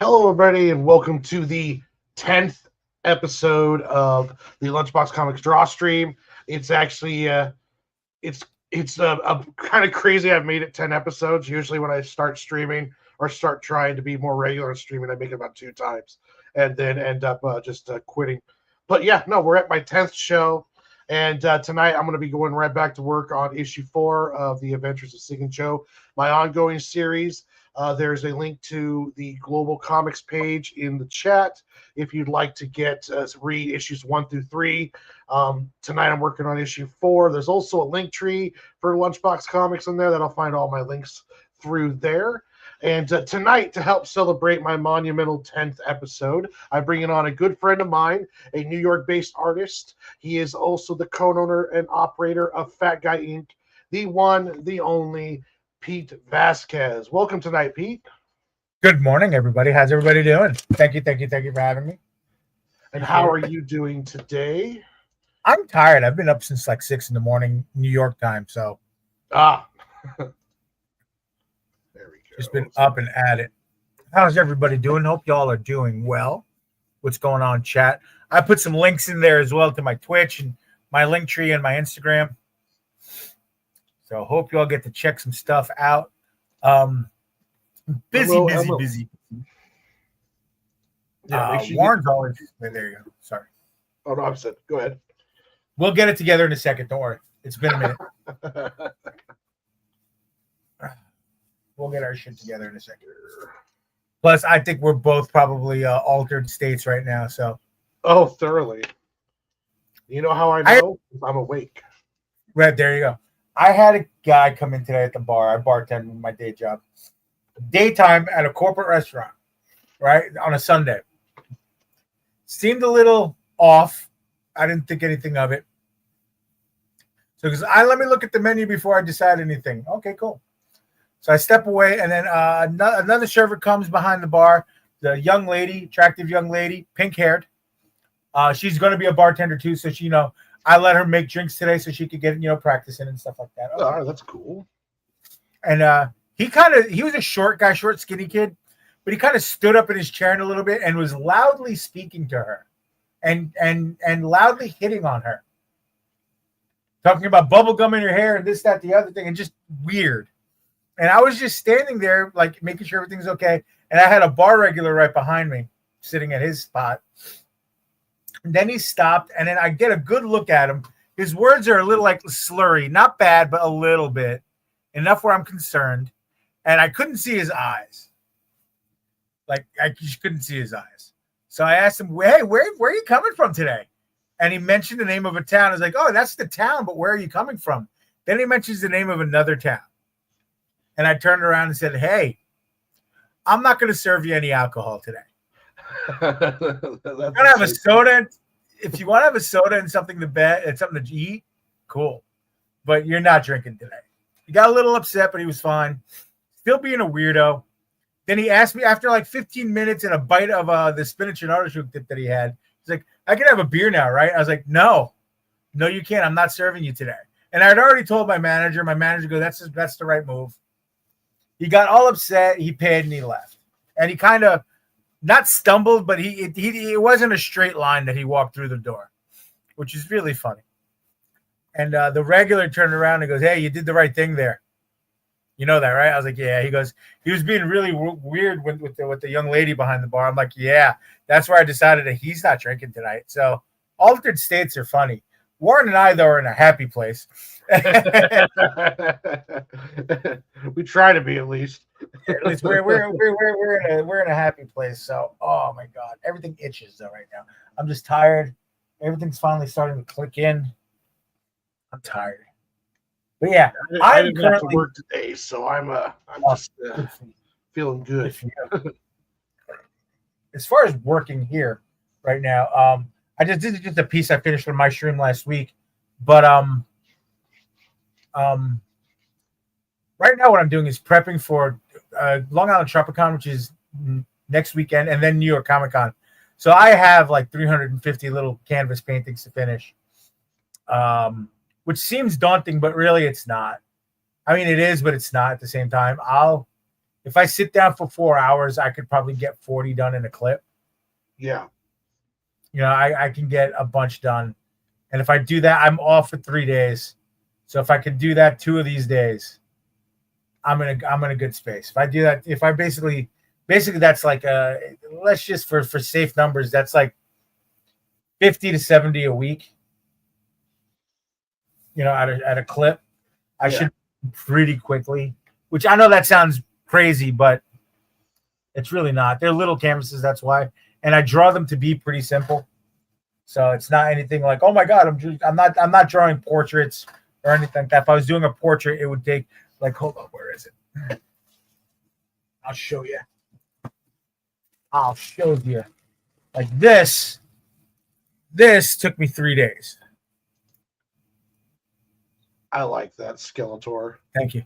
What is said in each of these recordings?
Hello, everybody, and welcome to the 10th episode of the LunchBox Comics Draw Stream. It's actually it's kind of crazy. I've made it 10 episodes. Usually, when I start streaming or start trying to be more regular in streaming, I make it about 2 times and then end up just quitting. But yeah, no, we're at my 10th show, and tonight I'm going to be going right back to work on issue 4 of the Adventures of Cig and Joe, my ongoing series. There's a link to the GlobalComix page in the chat if you'd like to read issues 1 through 3. Tonight I'm working on issue 4. There's also a link tree for LunchBox Comics in there that I'll find all my links through there. And tonight, to help celebrate my monumental 10th episode, I'm bringing on a good friend of mine, a New York-based artist. He is also the co-owner and operator of Fat Guy Inc., the one, the only, Pete Vasquez. Welcome tonight, Pete. Good morning, everybody. How's everybody doing? Thank you for having me. And how are you doing today? I'm tired. I've been up since like 6 a.m. New York time, so. There we go. Just been up and at it. How's everybody doing? Hope y'all are doing well. What's going on, chat? I put some links in there as well to my Twitch and my link tree and my Instagram. So hope you all get to check some stuff out. Busy. Yeah, Warren's always there. You go. Sorry. Oh no, I'm set. Go ahead. We'll get it together in a second. Don't worry. It's been a minute. We'll get our shit together in a second. Plus, I think we're both probably altered states right now. So. Oh, thoroughly. You know how I know? I'm awake. Right, there you go. I had a guy come in today at the bar. I bartend with my day job. Daytime at a corporate restaurant, right, on a Sunday. Seemed a little off. I didn't think anything of it. So because let me look at the menu before I decide anything. Okay, cool. So I step away, and then another server comes behind the bar. The young lady, attractive young lady, pink-haired. She's going to be a bartender too, so she, I let her make drinks today so she could get, practicing and stuff like that. Okay. Oh, that's cool. And he was a short guy, short, skinny kid, but he kind of stood up in his chair in a little bit and was loudly speaking to her and loudly hitting on her. Talking about bubble gum in your hair and this, that, the other thing, and just weird. And I was just standing there, like, making sure everything's okay. And I had a bar regular right behind me, sitting at his spot. And then he stopped, and then I get a good look at him. His words are a little like slurry, not bad, but a little bit. Enough where I'm concerned. And I couldn't see his eyes. Like, I just couldn't see his eyes. So I asked him, hey, where are you coming from today? And he mentioned the name of a town. I was like, oh, that's the town, but where are you coming from? Then he mentions the name of another town. And I turned around and said, hey, I'm not going to serve you any alcohol today. You're gonna have a soda. If you want to have a soda and something to eat, cool. But you're not drinking today. He got a little upset, but he was fine. Still being a weirdo. Then he asked me after like 15 minutes and a bite of the spinach and artichoke dip that he had. He's like, I can have a beer now, right? I was like, no, you can't. I'm not serving you today. And I'd already told my manager. My manager goes, that's the right move. He got all upset. He paid and he left. And he kind of not stumbled, but it wasn't a straight line that he walked through the door, which is really funny. And the regular turned around and goes, hey, you did the right thing there. You know that, right? I was like, yeah. He goes, he was being really weird with the young lady behind the bar. I'm like, yeah, that's where I decided that he's not drinking tonight. So altered states are funny. Warren and I, though, are in a happy place. We try to be, at least. At least we're in a happy place. So, oh my God, everything itches though right now. I'm just tired. Everything's finally starting to click in. I'm tired. But yeah, I didn't have to work today, so I'm just feeling good. As far as working here right now, I just did just a piece I finished on my stream last week, but right now what I'm doing is prepping for Long Island Tropicon, which is next weekend, and then New York Comic Con. So I have like 350 little canvas paintings to finish, which seems daunting, but really it's not. I mean, it is, but it's not at the same time. If I sit down for 4 hours, I could probably get 40 done in a clip. Yeah. I can get a bunch done. And if I do that, I'm off for 3 days. So if I could do that 2 of these days, I'm in a good space. If I do that, if I basically that's like let's just for safe numbers, that's like 50 to 70 a week. At a clip, I should pretty quickly. Which I know that sounds crazy, but it's really not. They're little canvases, that's why, and I draw them to be pretty simple. So it's not anything like, oh my god, I'm not drawing portraits or anything like that. If I was doing a portrait, it would take like, hold on, where is it? I'll show you. Like this. This took me 3 days. I like that Skeletor. Thank you.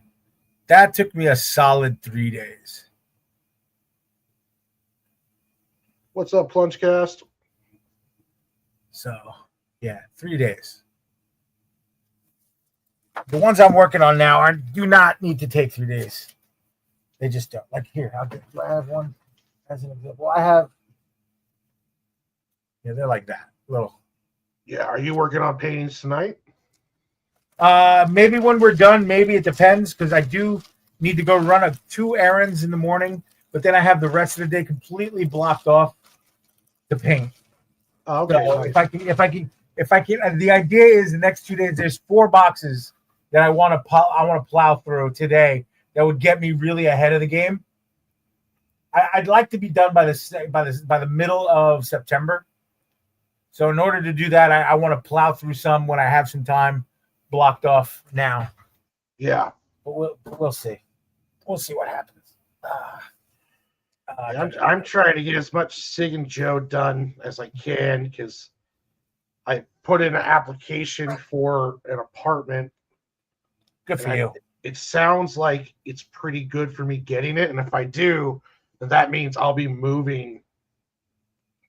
That took me a solid 3 days. What's up, Plungecast? So, yeah, 3 days. The ones I'm working on now do not need to take 3 days. They just don't. Like here, do I have one as an example? They're like that. Little. Yeah, are you working on paintings tonight? Maybe when we're done, maybe it depends, because I do need to go run 2 errands in the morning, but then I have the rest of the day completely blocked off to paint. Okay. So nice. if I can, the idea is the next 2 days, there's 4 boxes that I want to plow through today that would get me really ahead of the game. I'd like to be done by the middle of September. So in order to do that, I want to plow through some when I have some time blocked off now. Yeah. But we'll see. We'll see what happens. I'm trying to get as much Cig and Joe done as I can, because I put in an application for an apartment. Good for you. It sounds like it's pretty good for me getting it, and if I do, then that means I'll be moving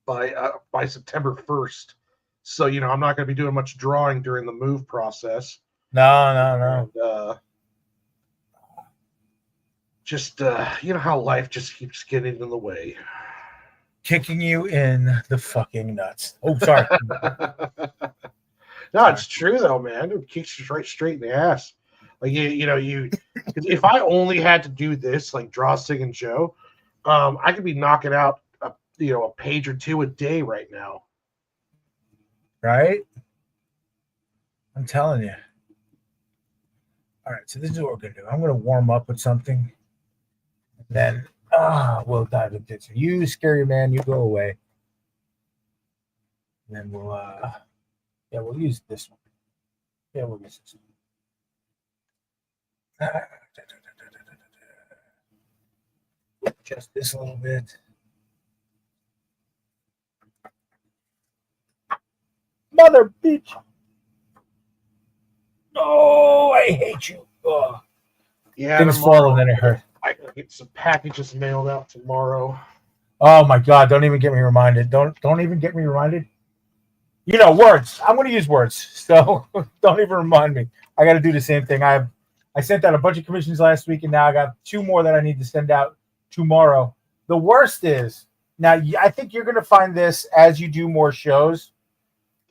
by September 1st. So I'm not going to be doing much drawing during the move process. No. And, just how life just keeps getting in the way, kicking you in the fucking nuts. Oh, sorry. No, it's true though, man. It kicks you right straight in the ass. Like you if I only had to do this, like draw Cig and Joe, I could be knocking out a page or 2 a day right now. Right? I'm telling you. All right, so this is what we're gonna do. I'm gonna warm up with something. Then we'll dive into it. So you, scary man, you go away. And then we'll use this one. Yeah, we'll use this one. Adjust this a little bit. Mother bitch. Oh, I hate you. Oh. Yeah, things fall and then it hurt. I gotta get some packages mailed out tomorrow. Oh my god! Don't even get me reminded. Don't even get me reminded. Words. I'm going to use words, so don't even remind me. I got to do the same thing. I sent out a bunch of commissions last week, and now I got 2 more that I need to send out tomorrow. The worst is now. I think you're going to find this as you do more shows,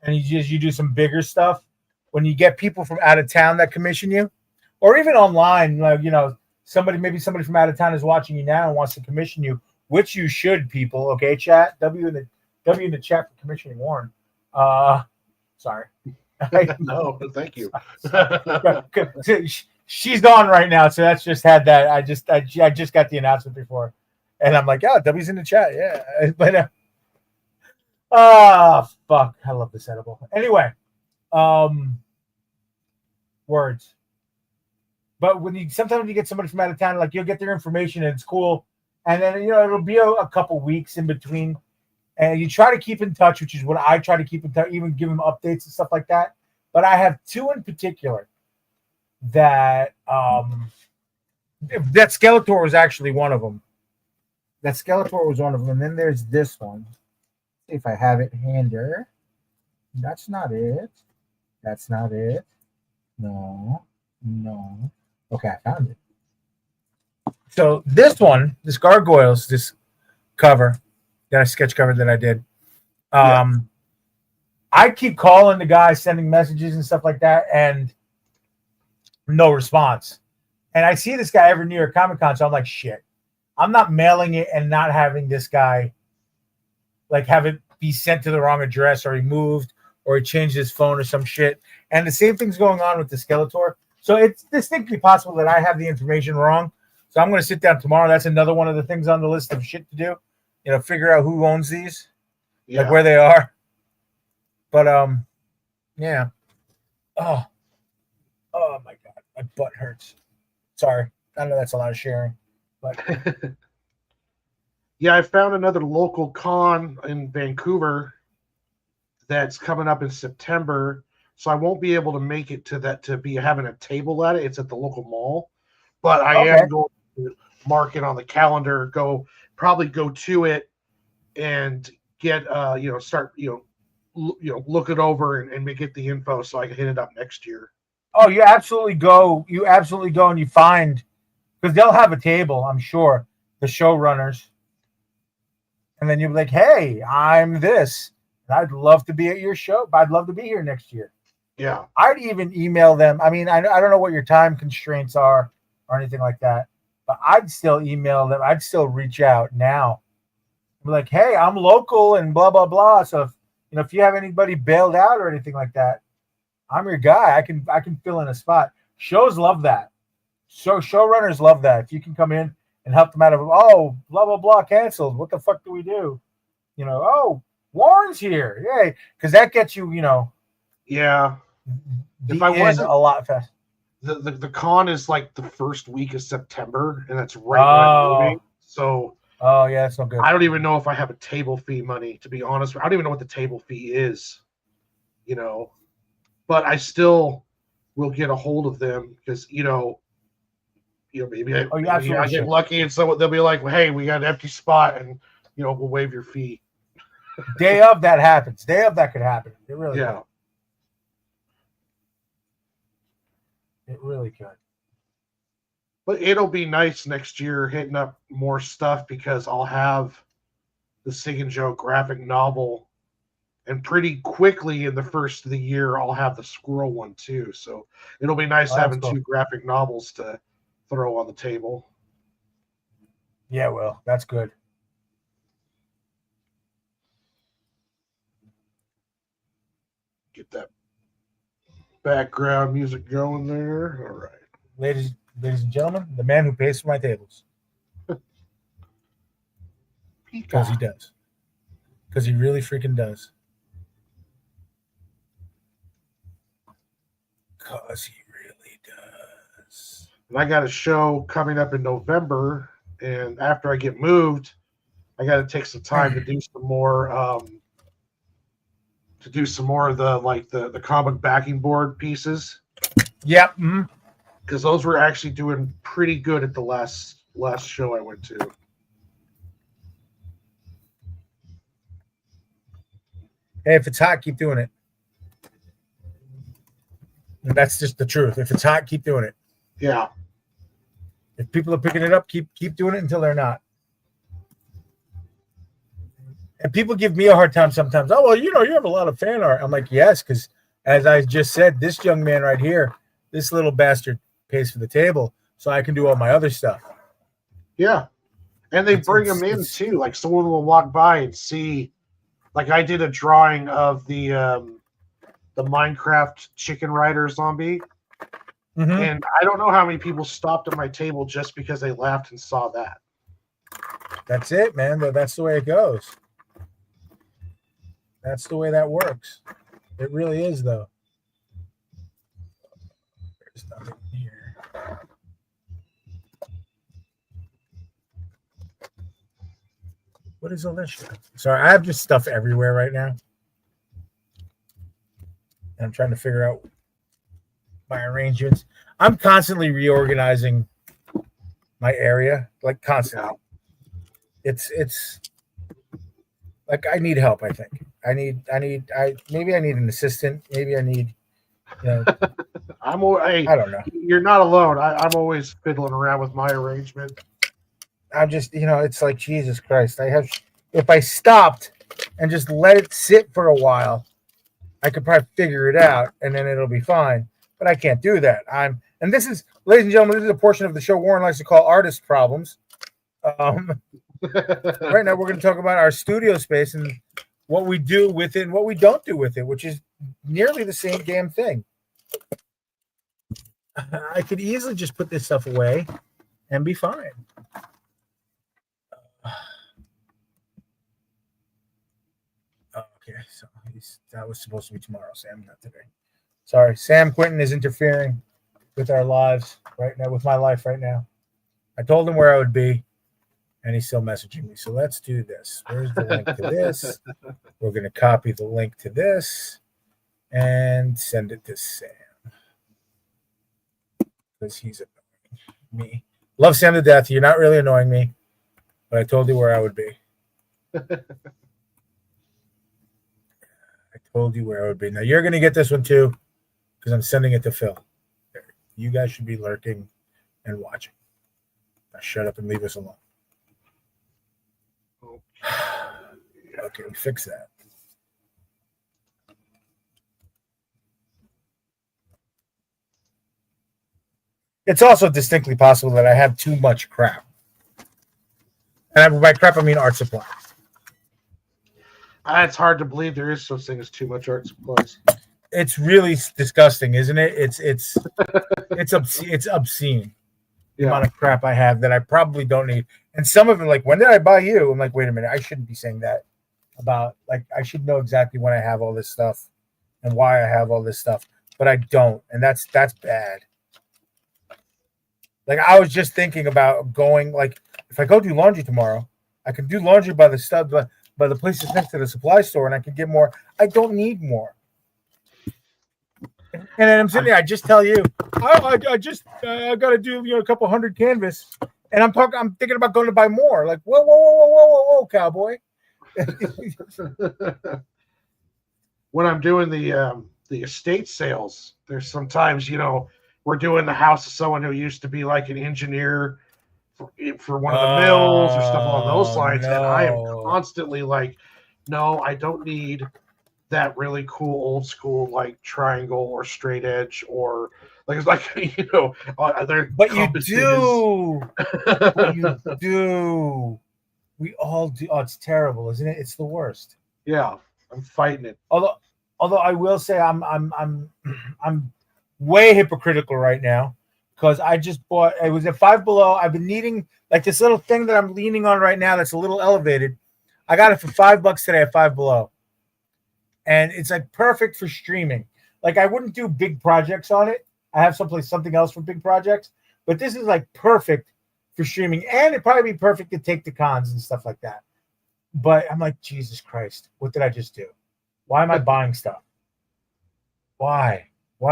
and you do some bigger stuff. When you get people from out of town that commission you, or even online, like somebody from out of town is watching you now and wants to commission you, which you should, people. Okay, chat. W in the chat for commissioning Warren. Sorry. No, thank you. She's gone right now, so that's just had that. I just got the announcement before, and I'm like, oh, W's in the chat, yeah. But fuck, I love this edible. Anyway, words. But sometimes when you get somebody from out of town, like you'll get their information and it's cool, and then it'll be a couple weeks in between, and you try to keep in touch, which is what I try to keep in touch, even give them updates and stuff like that. But I have 2 in particular that Skeletor was actually one of them. That Skeletor was one of them, and then there's this one. See if I have it hander. That's not it. That's not it. No. Okay, I found it. So this one, this Gargoyles, this cover, that sketch cover that I did. I keep calling the guy, sending messages and stuff like that, and no response. And I see this guy every New York Comic Con, so I'm like, shit. I'm not mailing it and not having this guy like have it be sent to the wrong address, or he moved, or he changed his phone or some shit. And the same thing's going on with the Skeletor. So it's distinctly possible that I have the information wrong. So I'm going to sit down tomorrow. That's another one of the things on the list of shit to do. You know, figure out who owns these, like where they are. But yeah. Oh my God, my butt hurts. Sorry, I know that's a lot of sharing, but yeah, I found another local con in Vancouver that's coming up in September. So I won't be able to make it to that to be having a table at it. It's at the local mall, but I am going to mark it on the calendar. Probably go to it and get start look it over and get the info so I can hit it up next year. Oh, you absolutely go. You absolutely go and you find, because they'll have a table, I'm sure, the showrunners. And then you'll be like, hey, I'm this. And I'd love to be at your show, but I'd love to be here next year. Yeah. I'd even email them. I mean, I don't know what your time constraints are or anything like that, but I'd still email them. I'd still reach out now. I'm like, hey, I'm local and blah, blah, blah. So, if you have anybody bailed out or anything like that, I'm your guy. I can fill in a spot. Shows love that. So showrunners love that. If you can come in and help them out of, blah, blah, blah, canceled. What the fuck do we do? Warren's here. Yay. Because that gets you, yeah. If I wasn't a lot fast. The con is like the first week of September, and that's right when I'm moving. So yeah, that's no good. I don't even know if I have a table fee money, to be honest. I don't even know what the table fee is, but I still will get a hold of them because, maybe I get lucky and so they'll be like, well, hey, we got an empty spot and, we'll waive your fee. Day of that happens. Day of that could happen. It really could. It really could. But it'll be nice next year hitting up more stuff because I'll have the Cig and Joe graphic novel, and pretty quickly in the first of the year I'll have the Squirrel one too. So it'll be nice having two graphic novels to throw on the table. Yeah, well, that's good. Get that background music going there. All right. Ladies and gentlemen, the man who pays for my tables. Because he does. Because he really freaking does. Because he really does. And I got a show coming up in November, and after I get moved, I got to take some time to do some more of the comic backing board pieces. Yep. Because those were actually doing pretty good at the last show I went to. Hey, if it's hot, keep doing it. And that's just the truth. If it's hot, keep doing it. Yeah. If people are picking it up, keep doing it until they're not. And people give me a hard time sometimes. Oh, well, you have a lot of fan art. I'm like, yes, because as I just said, this young man right here, this little bastard pays for the table so I can do all my other stuff. Yeah. And they bring them in too. Like someone will walk by and see, like I did a drawing of the Minecraft chicken rider zombie. Mm-hmm. And I don't know how many people stopped at my table just because they laughed and saw that. That's it, man. That's the way it goes. That's the way that works. It really is, though. There's nothing here. What is all this shit? Sorry, I have just stuff everywhere right now. And I'm trying to figure out my arrangements. I'm constantly reorganizing my area, like constantly. It's like I need help, I think. Maybe I need an assistant. Maybe I need, I don't know. You're not alone. I'm always fiddling around with my arrangement. I'm just, it's like Jesus Christ. If I stopped and just let it sit for a while, I could probably figure it out and then it'll be fine. But I can't do that. And this is, ladies and gentlemen, this is a portion of the show Warren likes to call artist problems. Right now, we're going to talk about our studio space and what we do with it and what we don't do with it, which is nearly the same damn thing. I could easily just put this stuff away and be fine. Okay, so that was supposed to be tomorrow, Sam, not today. Sorry, Sam Quinton is interfering with our lives right now, with my life right now. I told him where I would be, and he's still messaging me. So let's do this. Where's the link to this? We're going to copy the link to this and send it to Sam. Because he's annoying me. Love Sam to death. You're not really annoying me, but I told you where I would be. I told you where I would be. Now you're going to get this one too, because I'm sending it to Phil. You guys should be lurking and watching. Now shut up and leave us alone. Okay, fix that. It's also distinctly possible that I have too much crap. And by crap, I mean art supplies. It's hard to believe there is such thing as too much art supplies. It's really disgusting, isn't it? It's obscene. The amount of crap I have that I probably don't need. And some of it, like, when did I buy you? I'm like, wait a minute, I shouldn't be saying that about, like, I should know exactly when I have all this stuff and why I have all this stuff, but I don't. And that's bad. Like, I was just thinking about going, like, if I go do laundry tomorrow, I can do laundry by the stuff, by the place that's next to the supply store, and I can get more. I don't need more. And then I'm sitting there, I just tell you, I got to do a couple hundred canvas, and I'm thinking about going to buy more. Like, whoa, cowboy. When I'm doing the estate sales, there's sometimes we're doing the house of someone who used to be like an engineer for one of the mills or stuff along those lines, and I am constantly like, no, I don't need that really cool old school like triangle or straight edge or like it's like but you do. But you do. We all do. Oh, it's terrible, isn't it? It's the worst. Yeah, I'm fighting it. Although I will say I'm way hypocritical right now because I just bought. It was at Five Below. I've been needing like this little thing that I'm leaning on right now. That's a little elevated. I got it for $5 today at Five Below. And it's like perfect for streaming. Like I wouldn't do big projects on it. I have something else for big projects, but this is like perfect for streaming, and it'd probably be perfect to take to cons and stuff like that. But I'm like, Jesus Christ, what did I just do? Why am I buying stuff? Why? It's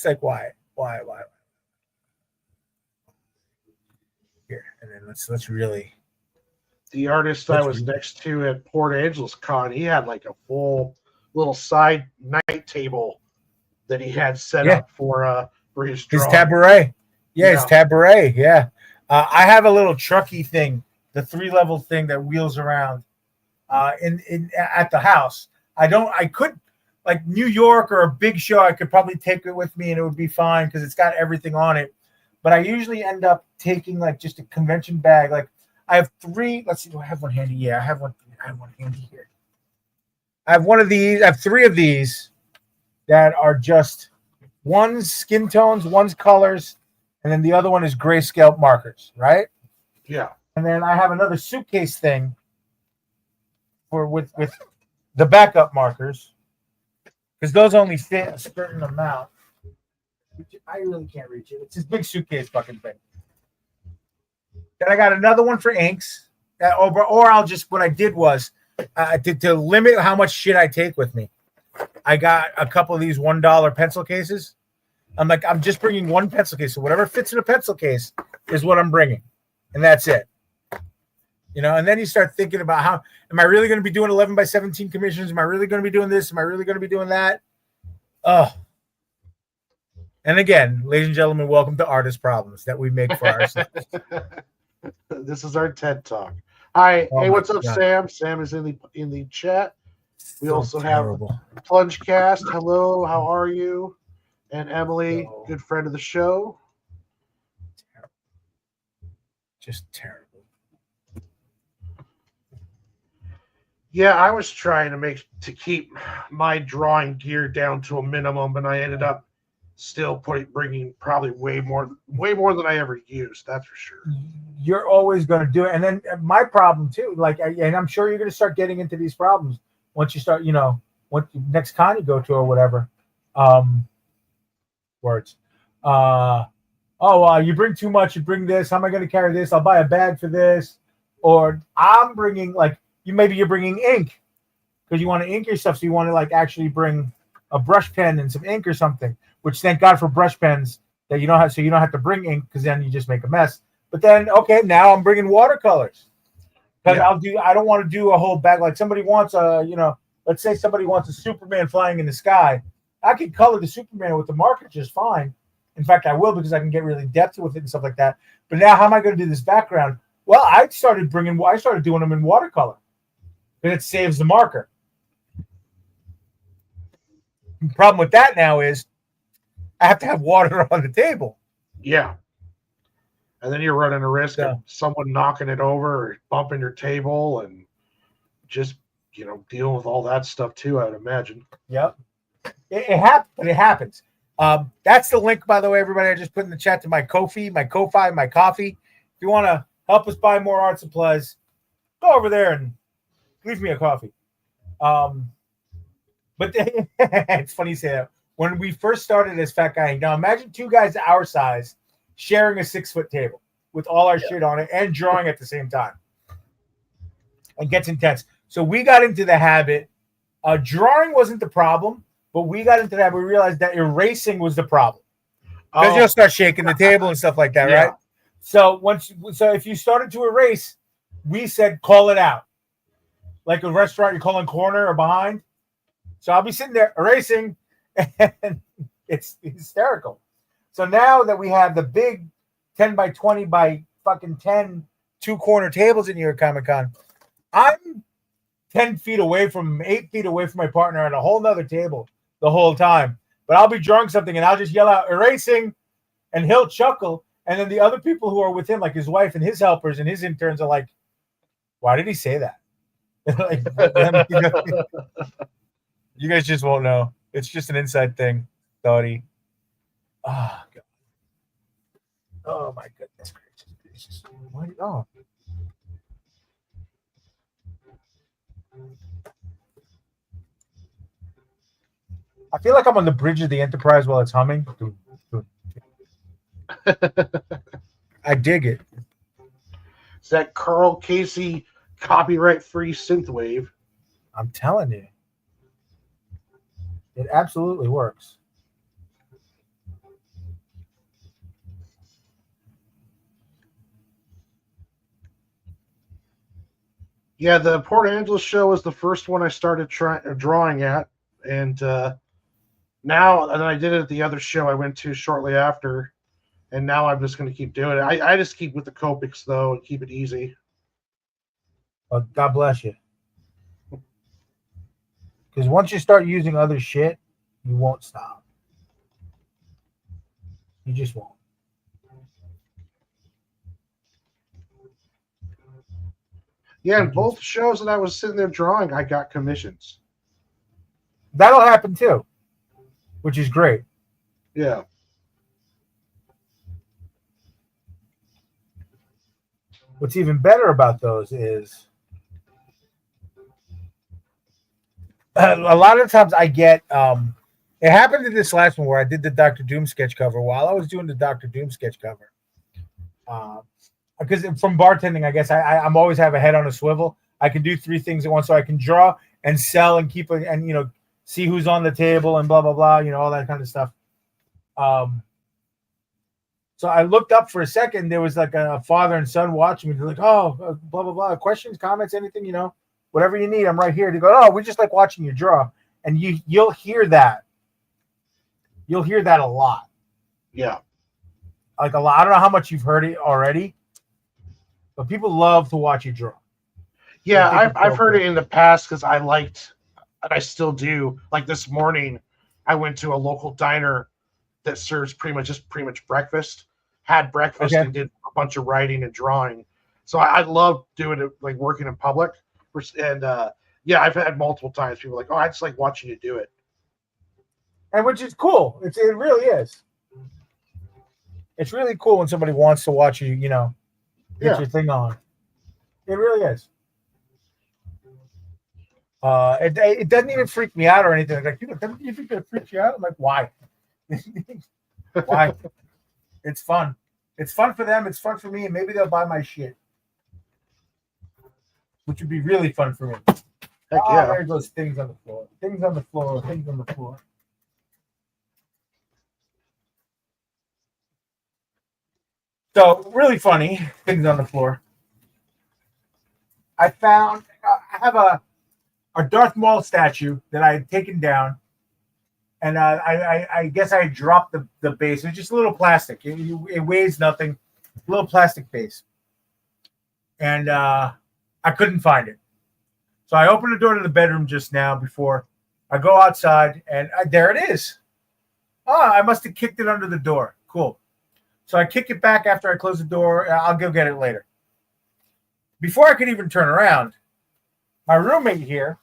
like why? Here, and then let's really. The artist I was next to at Port Angeles Con, he had like a full little side night table that he had set up for his drawing. His tabaret. His tabaret. Yeah. I have a little trucky thing, the 3-level thing that wheels around at the house. I could, like New York or a big show, I could probably take it with me and it would be fine because it's got everything on it. But I usually end up taking like just a convention bag, like I have 3. Let's see. Do I have one handy? Yeah, I have one handy here. I have one of these. I have 3 of these that are just one's skin tones, one's colors, and then the other one is grayscale markers, right? Yeah. And then I have another suitcase thing with the backup markers because those only fit a certain amount. I really can't reach it. It's this big suitcase fucking thing. Then I got another one for inks, or I'll just. What I did was, to limit how much shit I take with me, I got a couple of these $1 pencil cases. I'm like, I'm just bringing one pencil case, so whatever fits in a pencil case is what I'm bringing, and that's it. And then you start thinking about how am I really going to be doing 11x17 commissions? Am I really going to be doing this? Am I really going to be doing that? Oh, And again, ladies and gentlemen, welcome to Artist Problems that we make for ourselves. This is our TED Talk. Hi, Oh hey, my what's up, God. Sam? Sam is in the chat. We So also terrible. have Plungecast. Hello, how are you? And Emily, So good friend of the show. terrible. Just terrible. Yeah, I was trying to keep my drawing gear down to a minimum, and I ended up still bringing probably way more than I ever used. That's for sure. You're always going to do it. And then my problem too, and I'm sure you're going to start getting into these problems once you start, what next con you go to or whatever. Words. You bring too much, you bring this. How am I going to carry this? I'll buy a bag for this. Or I'm bringing you're bringing ink because you want to ink your stuff. So you want to actually bring a brush pen and some ink or something, which thank God for brush pens that you don't have. So you don't have to bring ink because then you just make a mess. But then, okay, now I'm bringing watercolors because I don't want to do a whole bag. Like somebody wants let's say somebody wants a Superman flying in the sky. I can color the Superman with the marker just fine. In fact, I will because I can get really depth with it and stuff like that. But now how am I going to do this background? Well, I started doing them in watercolor. Then it saves the marker. The problem with that now is I have to have water on the table. Yeah. And then you're running a risk of someone knocking it over or bumping your table and just, dealing with all that stuff too, I'd imagine. Yep. It happens. That's the link, by the way, everybody. I just put in the chat to my Ko-fi, my coffee. If you want to help us buy more art supplies, go over there and leave me a coffee. But it's funny you say that. When we first started as Fat Guy, now imagine two guys our size sharing a 6-foot table with all our shit on it and drawing at the same time. It gets intense. So we got into the habit. Drawing wasn't the problem, but we got into that. We realized that erasing was the problem because you'll start shaking the table and stuff like that, right? So if you started to erase, we said call it out. Like a restaurant, you're calling corner or behind. So I'll be sitting there erasing, and it's hysterical. So now that we have the big 10 by 20 by fucking 10 2-corner tables in New York Comic Con, I'm 10 feet away from 8 feet away from my partner at a whole nother table the whole time. But I'll be drawing something and I'll just yell out erasing, and he'll chuckle. And then the other people who are with him, like his wife and his helpers and his interns, are like, why did he say that? You guys just won't know. It's just an inside thing, Dottie. Oh, God. Oh, my goodness gracious. Oh. I feel like I'm on the bridge of the Enterprise while it's humming. I dig it. It's that Carl Casey copyright-free synthwave. I'm telling you. It absolutely works. Yeah, the Port Angeles show was the first one I started drawing at, and now, and I did it at the other show I went to shortly after, and now I'm just going to keep doing it. I just keep with the Copics, though, and keep it easy. Well, God bless you. Because once you start using other shit, you won't stop. You just won't. Yeah, and both shows that I was sitting there drawing, I got commissions. That'll happen too, which is great. Yeah. What's even better about those is a lot of times I get it happened in this last one where I did the Dr. Doom sketch cover while I was doing the Dr. Doom sketch cover. Because from bartending, I guess I'm always have a head on a swivel. I can do 3 things at once, so I can draw and sell and keep it and see who's on the table and blah blah blah, all that kind of stuff. So I looked up for a second. There was like a father and son watching me. They're like, "Oh, blah blah blah. Questions, comments, anything, whatever you need. I'm right here." They go, "Oh, we just like watching you draw," and you'll hear that. You'll hear that a lot. Yeah. Like a lot. I don't know how much you've heard it already, but people love to watch you draw. They Yeah, think I've it's so I've heard cool. it in the past because I liked, and I still do. Like this morning, I went to a local diner that serves pretty much breakfast. Had breakfast Okay. and did a bunch of writing and drawing. So I love doing it, like working in public. And yeah, I've had multiple times people like, oh, I just like watching you do it. And which is cool. It really is. It's really cool when somebody wants to watch you, get Yeah. your thing on. It really is. It doesn't even freak me out or anything. Like, dude, doesn't you think that freaks you out? I'm like, why? Why? It's fun. It's fun for them. It's fun for me, and maybe they'll buy my shit, which would be really fun for me. Heck Oh, yeah. there goes things on the floor. Things on the floor. Things on the floor. So really funny things on the floor. I found I have a Darth Maul statue that I had taken down, and I guess I dropped the base. It's just a little plastic. It weighs nothing. A little plastic base, and I couldn't find it. So I opened the door to the bedroom just now before I go outside, and there it is. Oh, I must have kicked it under the door. Cool. So I kick it back after I close the door. I'll go get it later. Before I could even turn around, my roommate here,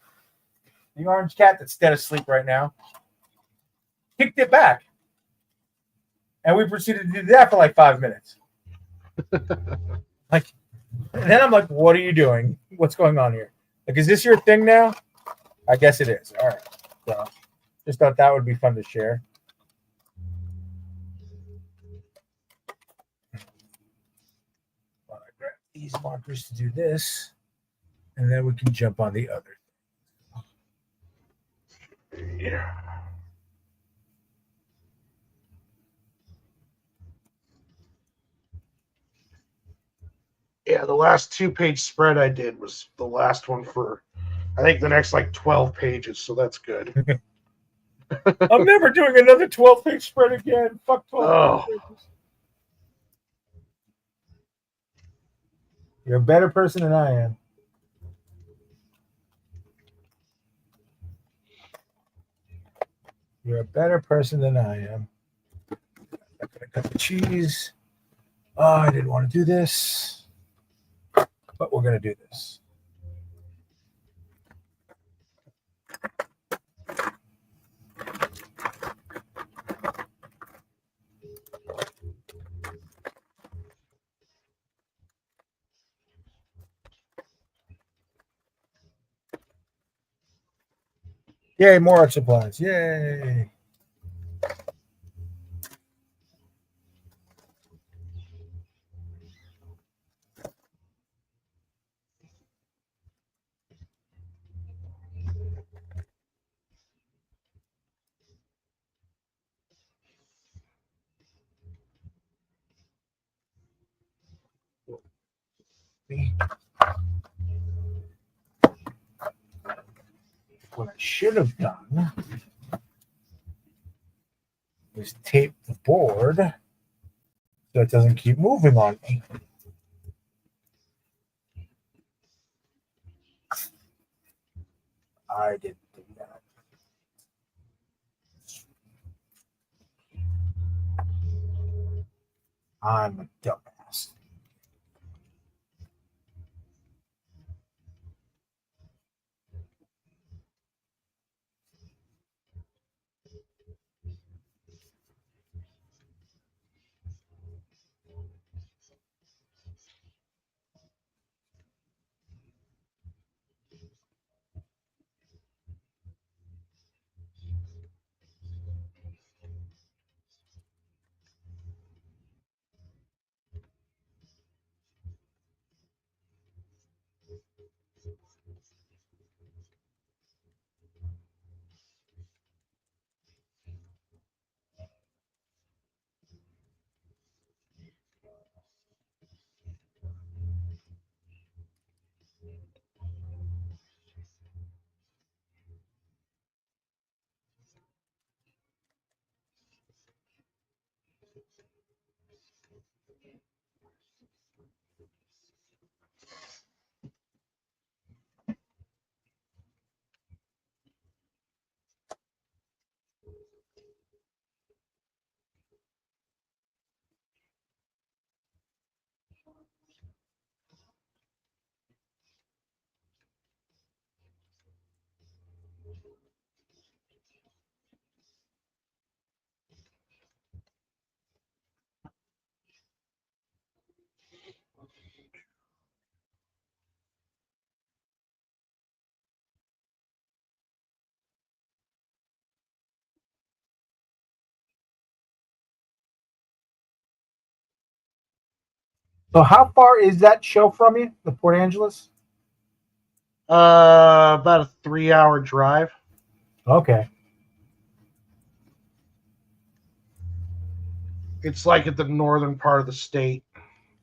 the orange cat that's dead asleep right now, kicked it back. And we proceeded to do that for like 5 minutes. Like, and then I'm like, what are you doing? What's going on here? Like, is this your thing now? I guess it is. All right. So just thought that would be fun to share. Well, I grab these markers to do this, and then we can jump on the other. Yeah. Yeah, the last 2 page spread I did was the last one for I think the next like 12 pages, so that's good. I'm never doing another 12-page spread again. Fuck 12 Oh, pages. You're a better person than I am. You're a better person than I am. I'm gonna cut the cheese. Oh, I didn't want to do this, but we're gonna do this. Yay, more art supplies. Yay. What I should have done is tape the board so it doesn't keep moving on me. I didn't do that. I'm a dumbass. So how far is that show from you, the Port Angeles? About a 3-hour drive. Okay. It's like at the northern part of the state,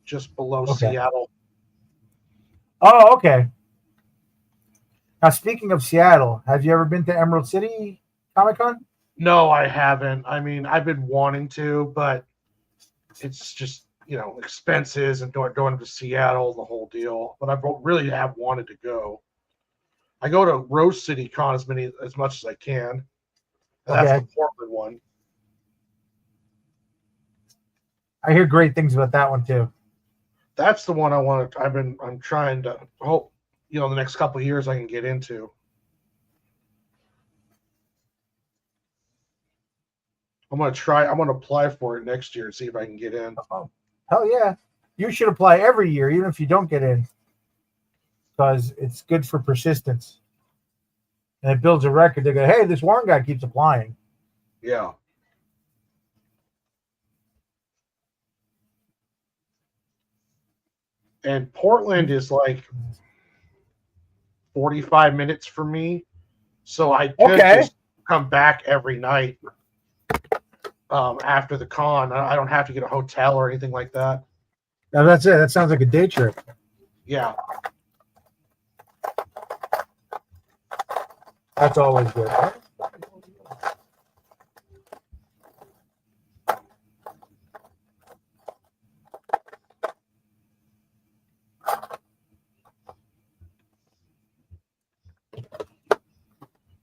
just below Okay. Seattle. Oh, okay. Now, speaking of Seattle, have you ever been to Emerald City Comic Con? No, I haven't. I mean, I've been wanting to, but it's just expenses and going to Seattle, the whole deal. But I really have wanted to go. I go to Rose City Con as much as I can, and that's the Okay. Portland one. I hear great things about that one too. That's the one I want to. I'm trying to hope the next couple of years I can get into. I'm gonna try. I'm gonna apply for it next year and see if I can get in. Oh, hell yeah. You should apply every year, even if you don't get in, because it's good for persistence. And it builds a record. They go, hey, this Warren guy keeps applying. Yeah. And Portland is like 45 minutes for me, so I could just come back every night after the con. I don't have to get a hotel or anything like that. Now that's it. That sounds like a day trip. Yeah. That's always good.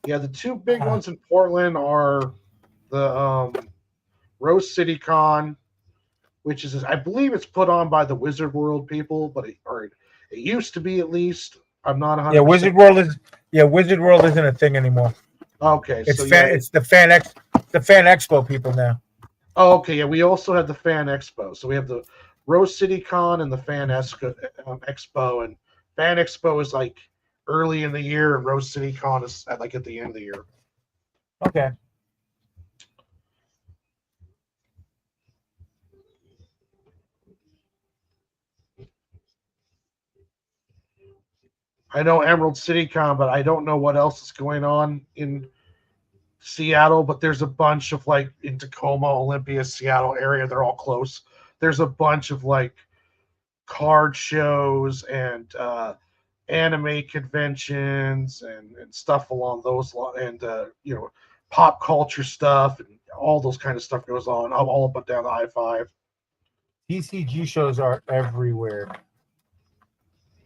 Yeah, the two big ones in Portland are the Rose City Con, which is, I believe it's put on by the Wizard World people, but it used to be at least. I'm not 100%. Wizard World isn't a thing anymore. Okay, It's so it's the Fan Expo people now. Oh, okay, yeah. We also have the Fan Expo. So we have the Rose City Con and the Fan Expo, and Fan Expo is like early in the year, and Rose City Con is at the end of the year. Okay. I know Emerald City Con, but I don't know what else is going on in Seattle. But there's a bunch of in Tacoma, Olympia, Seattle area. They're all close. There's a bunch of card shows and anime conventions and stuff along those lines, and pop culture stuff and all those kind of stuff goes on all up and down the I-5. TCG shows are everywhere.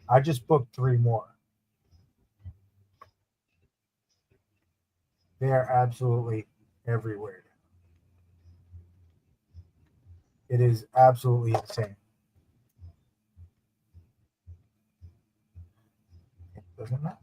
I just booked 3 more. They are absolutely everywhere. It is absolutely insane. Doesn't matter.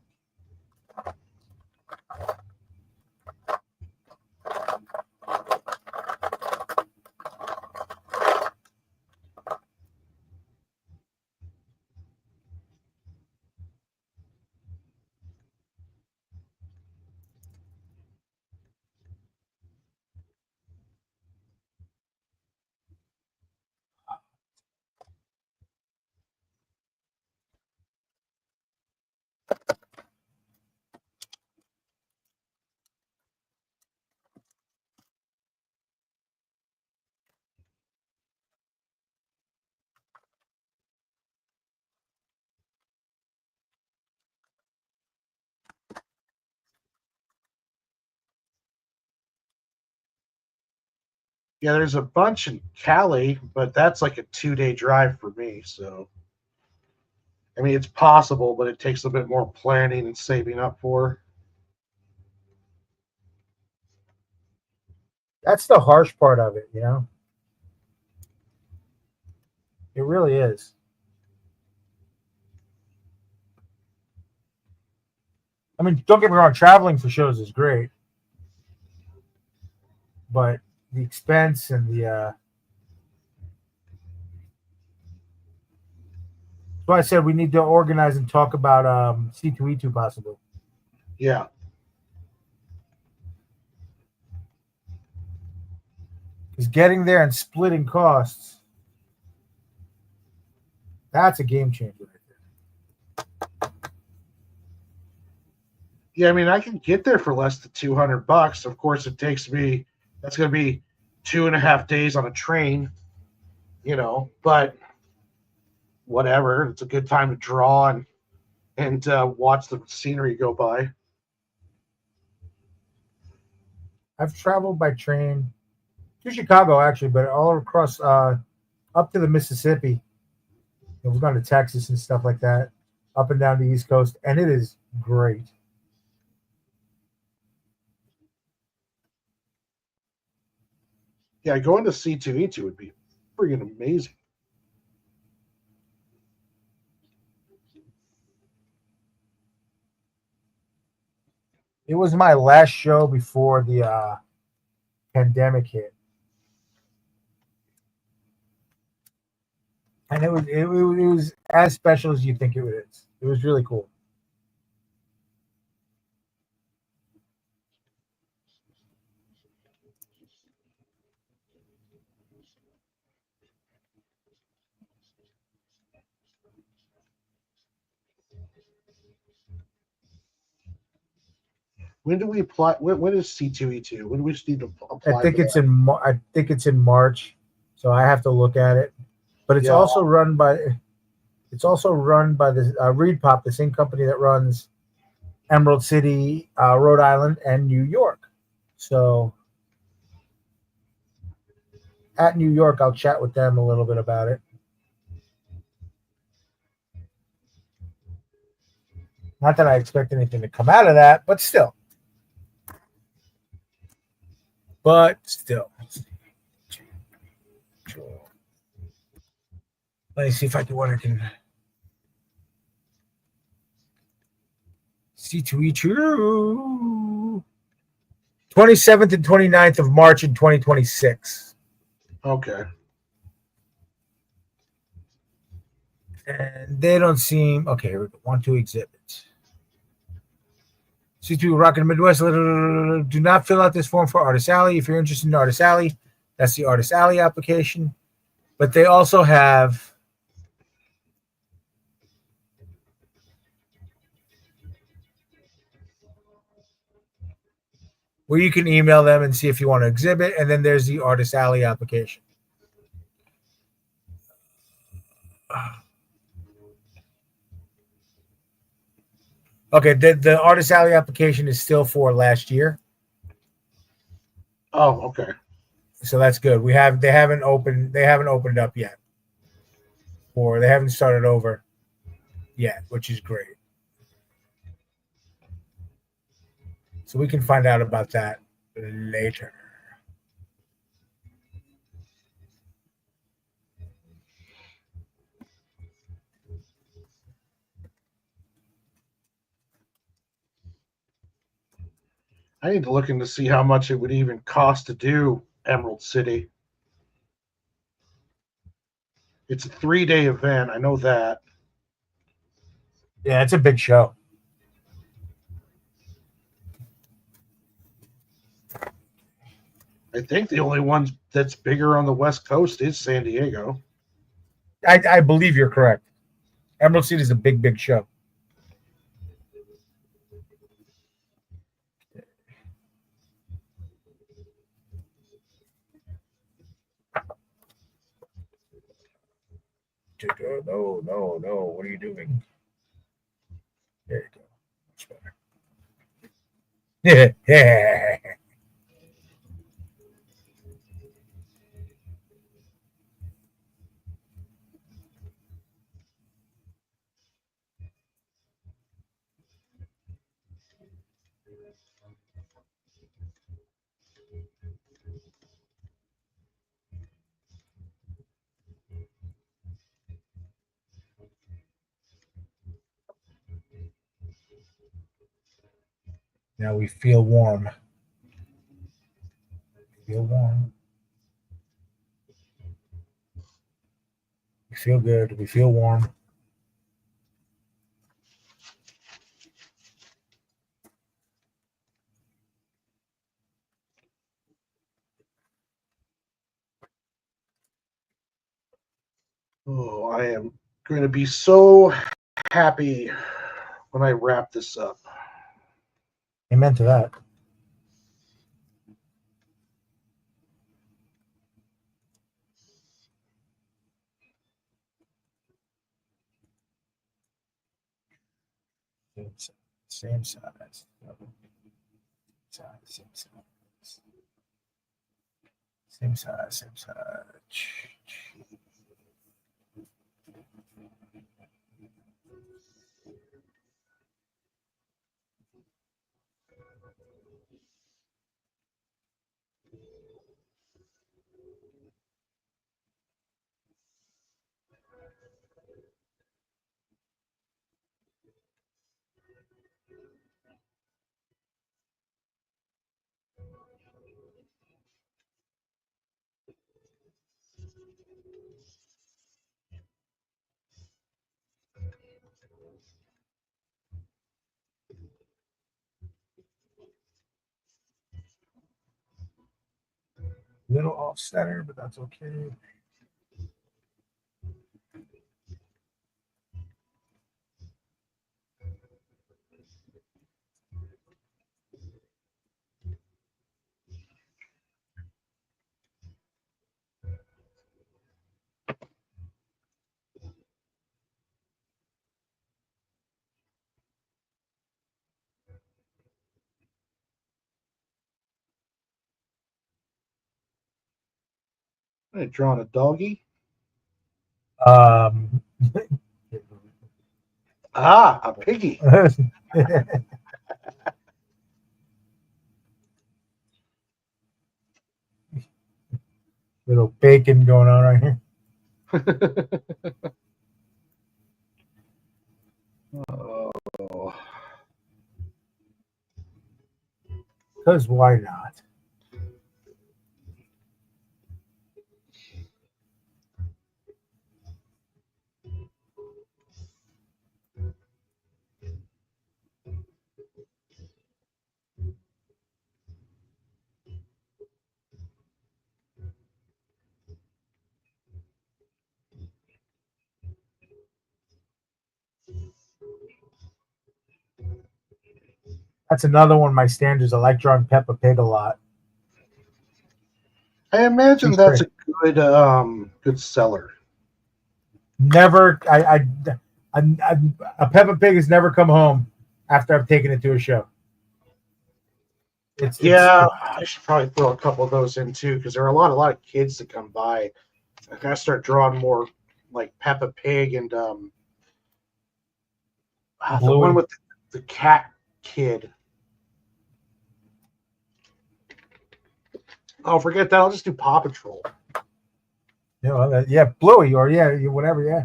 Yeah, there's a bunch in Cali, but that's like a 2-day drive for me. So, I mean, it's possible, but it takes a bit more planning and saving up for. That's the harsh part of it, It really is. I mean, don't get me wrong, traveling for shows is great. But the expense and that's why I said we need to organize and talk about C2E2 possibly. Yeah. Because getting there and splitting costs. That's a game changer right there. Yeah, I mean, I can get there for less than $200. Of course, it takes me. That's going to be 2.5 days on a train, But whatever. It's a good time to draw and watch the scenery go by. I've traveled by train to Chicago actually, but all across up to the Mississippi. We've gone to Texas and stuff like that, up and down the East Coast, and it is great. Yeah, going to C2E2 would be freaking amazing. It was my last show before the pandemic hit, and it was as special as you think it is. It was really cool. When do we apply? When is C2E2? When do we just need to apply for that? I think it's in March, so I have to look at it. But it's Yeah. also run by the Reed Pop, the same company that runs Emerald City, Rhode Island, and New York. So at New York, I'll chat with them a little bit about it. Not that I expect anything to come out of that, but still. Let me see if I can. C2E2. 27th and 29th of March in 2026. Okay. And they don't seem okay. Here we go. 1-2 exhibits. C2 Rockin' Midwest. Do not fill out this form for Artist Alley. If you're interested in Artist Alley, that's the Artist Alley application. But they also have where you can email them and see if you want to exhibit. And then there's the Artist Alley application. Okay, the Artist Alley application is still for last year. Oh, okay. So that's good. They haven't opened up yet. Or they haven't started over yet, which is great. So we can find out about that later. I need to look into see how much it would even cost to do Emerald City. It's a 3-day event. I know that. Yeah, it's a big show. I think the only one that's bigger on the West Coast is San Diego. I believe you're correct. Emerald City is a big, big show. No. What are you doing? There you go. Much better. Yeah. Now we feel warm. Feel warm. We feel good. We feel warm. Oh, I am going to be so happy when I wrap this up. Amen to that. Same size. Same size. Same size. Little off center, but that's okay. I drawn a doggy. Um, A piggy. Little bacon going on right here. Oh. Because why not? That's another one of my standards. I like drawing Peppa Pig a lot. I imagine She's that's great. a good seller. Never, a Peppa Pig has never come home after I've taken it to a show. Yeah, I should probably throw a couple of those in too, because there are a lot of kids that come by. I gotta start drawing more like Peppa Pig and the one with the cat kid. Oh, forget that. I'll just do Paw Patrol. Yeah, Bluey or whatever. Yeah,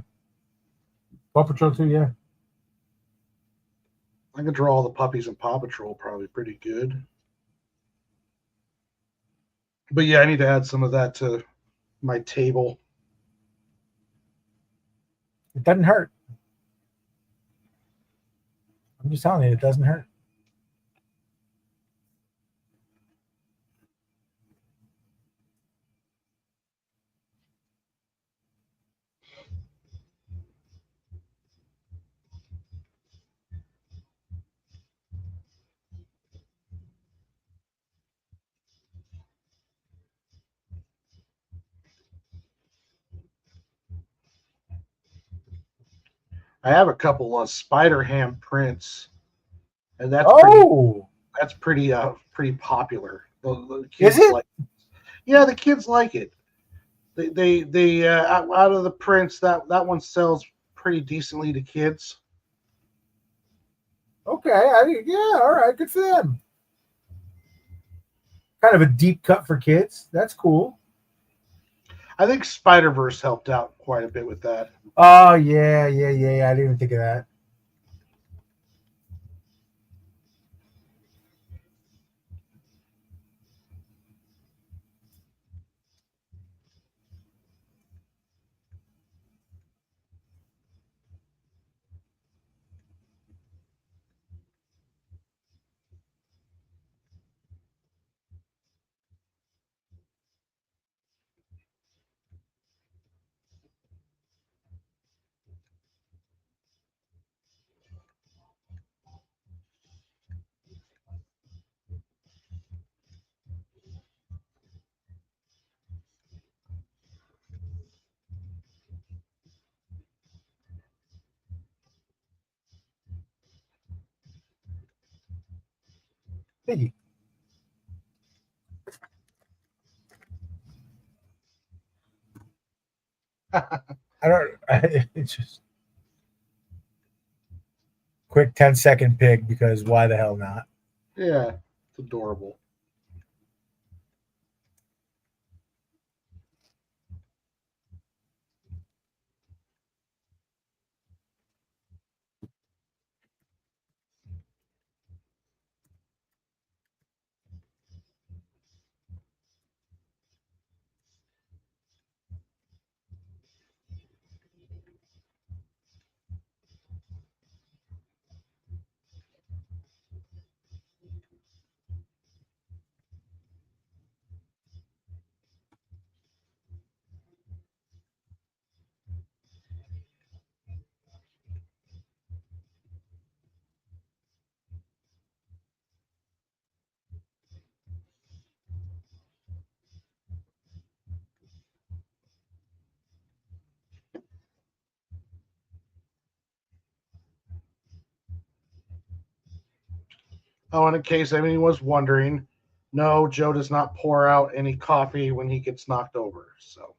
Paw Patrol too. Yeah, I can draw all the puppies in Paw Patrol probably pretty good. But yeah, I need to add some of that to my table. it doesn't hurt. I'm just telling you, it doesn't hurt. I have a couple of Spider Ham prints, and that's pretty popular. The kids Is it? like, yeah, the kids like it. They out of the prints that one sells pretty decently to kids. Okay, all right, good for them. Kind of a deep cut for kids. That's cool. I think Spider-Verse helped out quite a bit with that. Oh yeah. I didn't even think of that. Piggy. I don't. It's just quick 10-second pig because why the hell not? Yeah, it's adorable. Oh, and in case anyone was wondering, no, Joe does not pour out any coffee when he gets knocked over. So.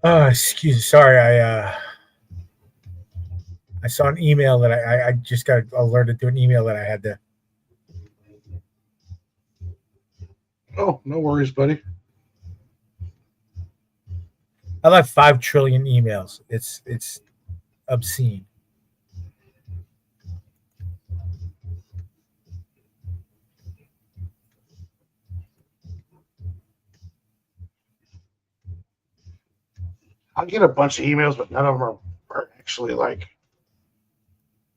Oh, excuse me. Sorry, I saw an email that I just got alerted to an email that I had to. Oh, no worries, buddy. I have 5 trillion emails. It's obscene. I get a bunch of emails, but none of them are actually like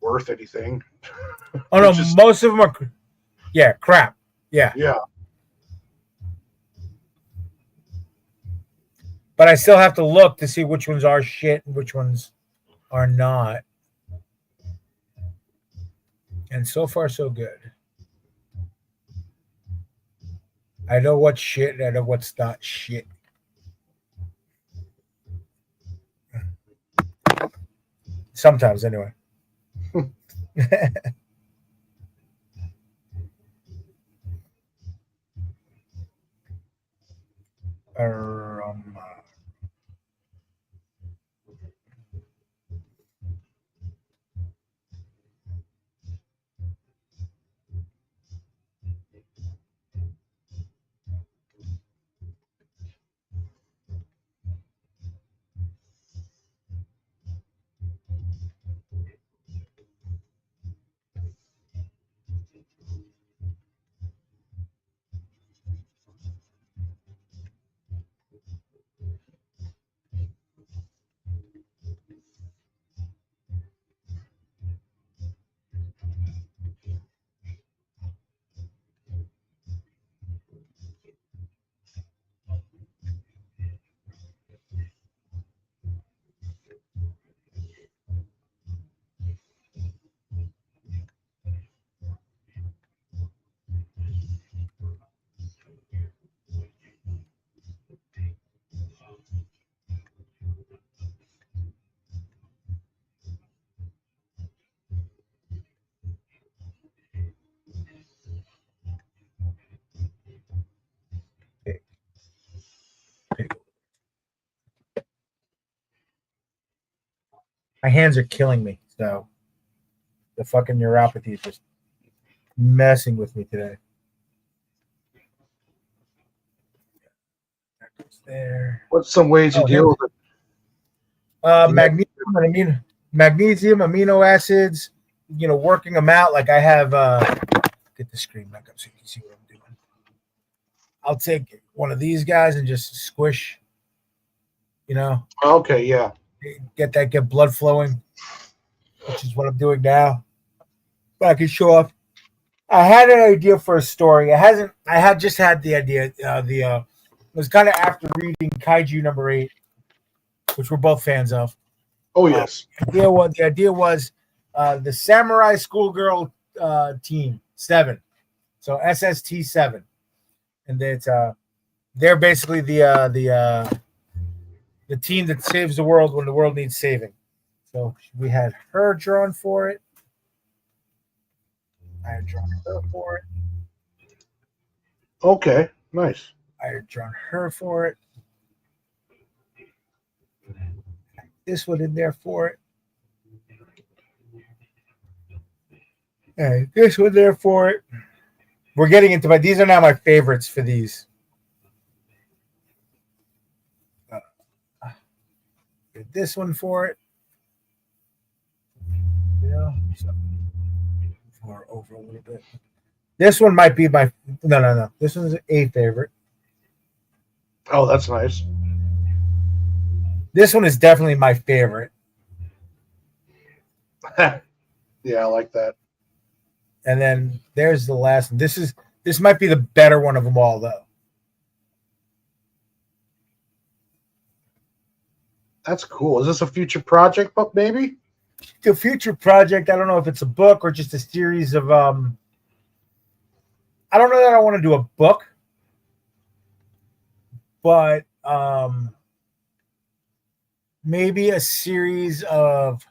worth anything. Oh It's no, just most of them are. Yeah, crap. Yeah, yeah. but I still have to look to see which ones are shit and which ones are not. And so far, so good. I know what's shit and I know what's not shit. Sometimes, anyway. um, My hands are killing me. So the fucking neuropathy is just messing with me today. That goes there. What's some ways you deal with it? Magnesium, amino acids, working them out. Like I have, get the screen back up so you can see what I'm doing. I'll take one of these guys and just squish, Okay, yeah. get blood flowing, which is what I'm doing now. But I can show off. I had an idea for a story. I had just had the idea. It was kind of after reading Kaiju #8, which we're both fans of. Oh yes. The idea was the Samurai Schoolgirl team 7, so SST 7, and they're basically the team that saves the world when the world needs saving. So we had her drawn for it. I had drawn her for it. Okay, nice. I had drawn her for it. This one in there for it. And this one there for it. We're getting into these are now my favorites for these. This one for it. So far over a little bit. This one might be my no. This one's a favorite. Oh, that's nice. This one is definitely my favorite. Yeah, I like that. And then there's the last one. This might be the better one of them all, though. That's cool. Is this a future project, but maybe? The future project, I don't know if it's a book or just a series of I don't know that I want to do a book, but maybe a series of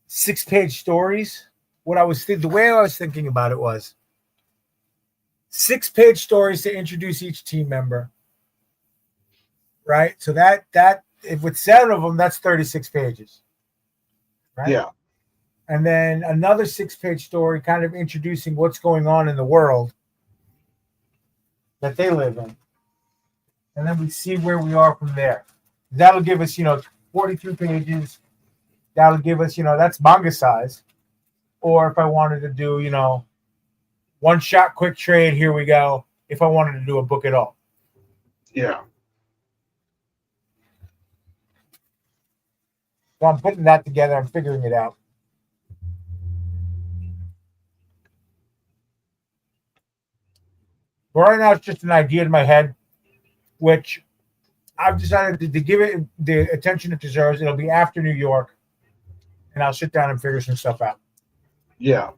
6-page stories. The way I was thinking about it was 6-page stories to introduce each team member. Right? So that if with 7 of them, that's 36 pages. Right? Yeah. And then another 6-page story kind of introducing what's going on in the world that they live in. And then we see where we are from there. That'll give us, 42 pages. That'll give us, that's manga size. Or if I wanted to do, one shot quick trade, here we go. If I wanted to do a book at all. Yeah. So I'm putting that together. I'm figuring it out. But right now, it's just an idea in my head, which I've decided to give it the attention it deserves. It'll be after New York, and I'll sit down and figure some stuff out. Yeah.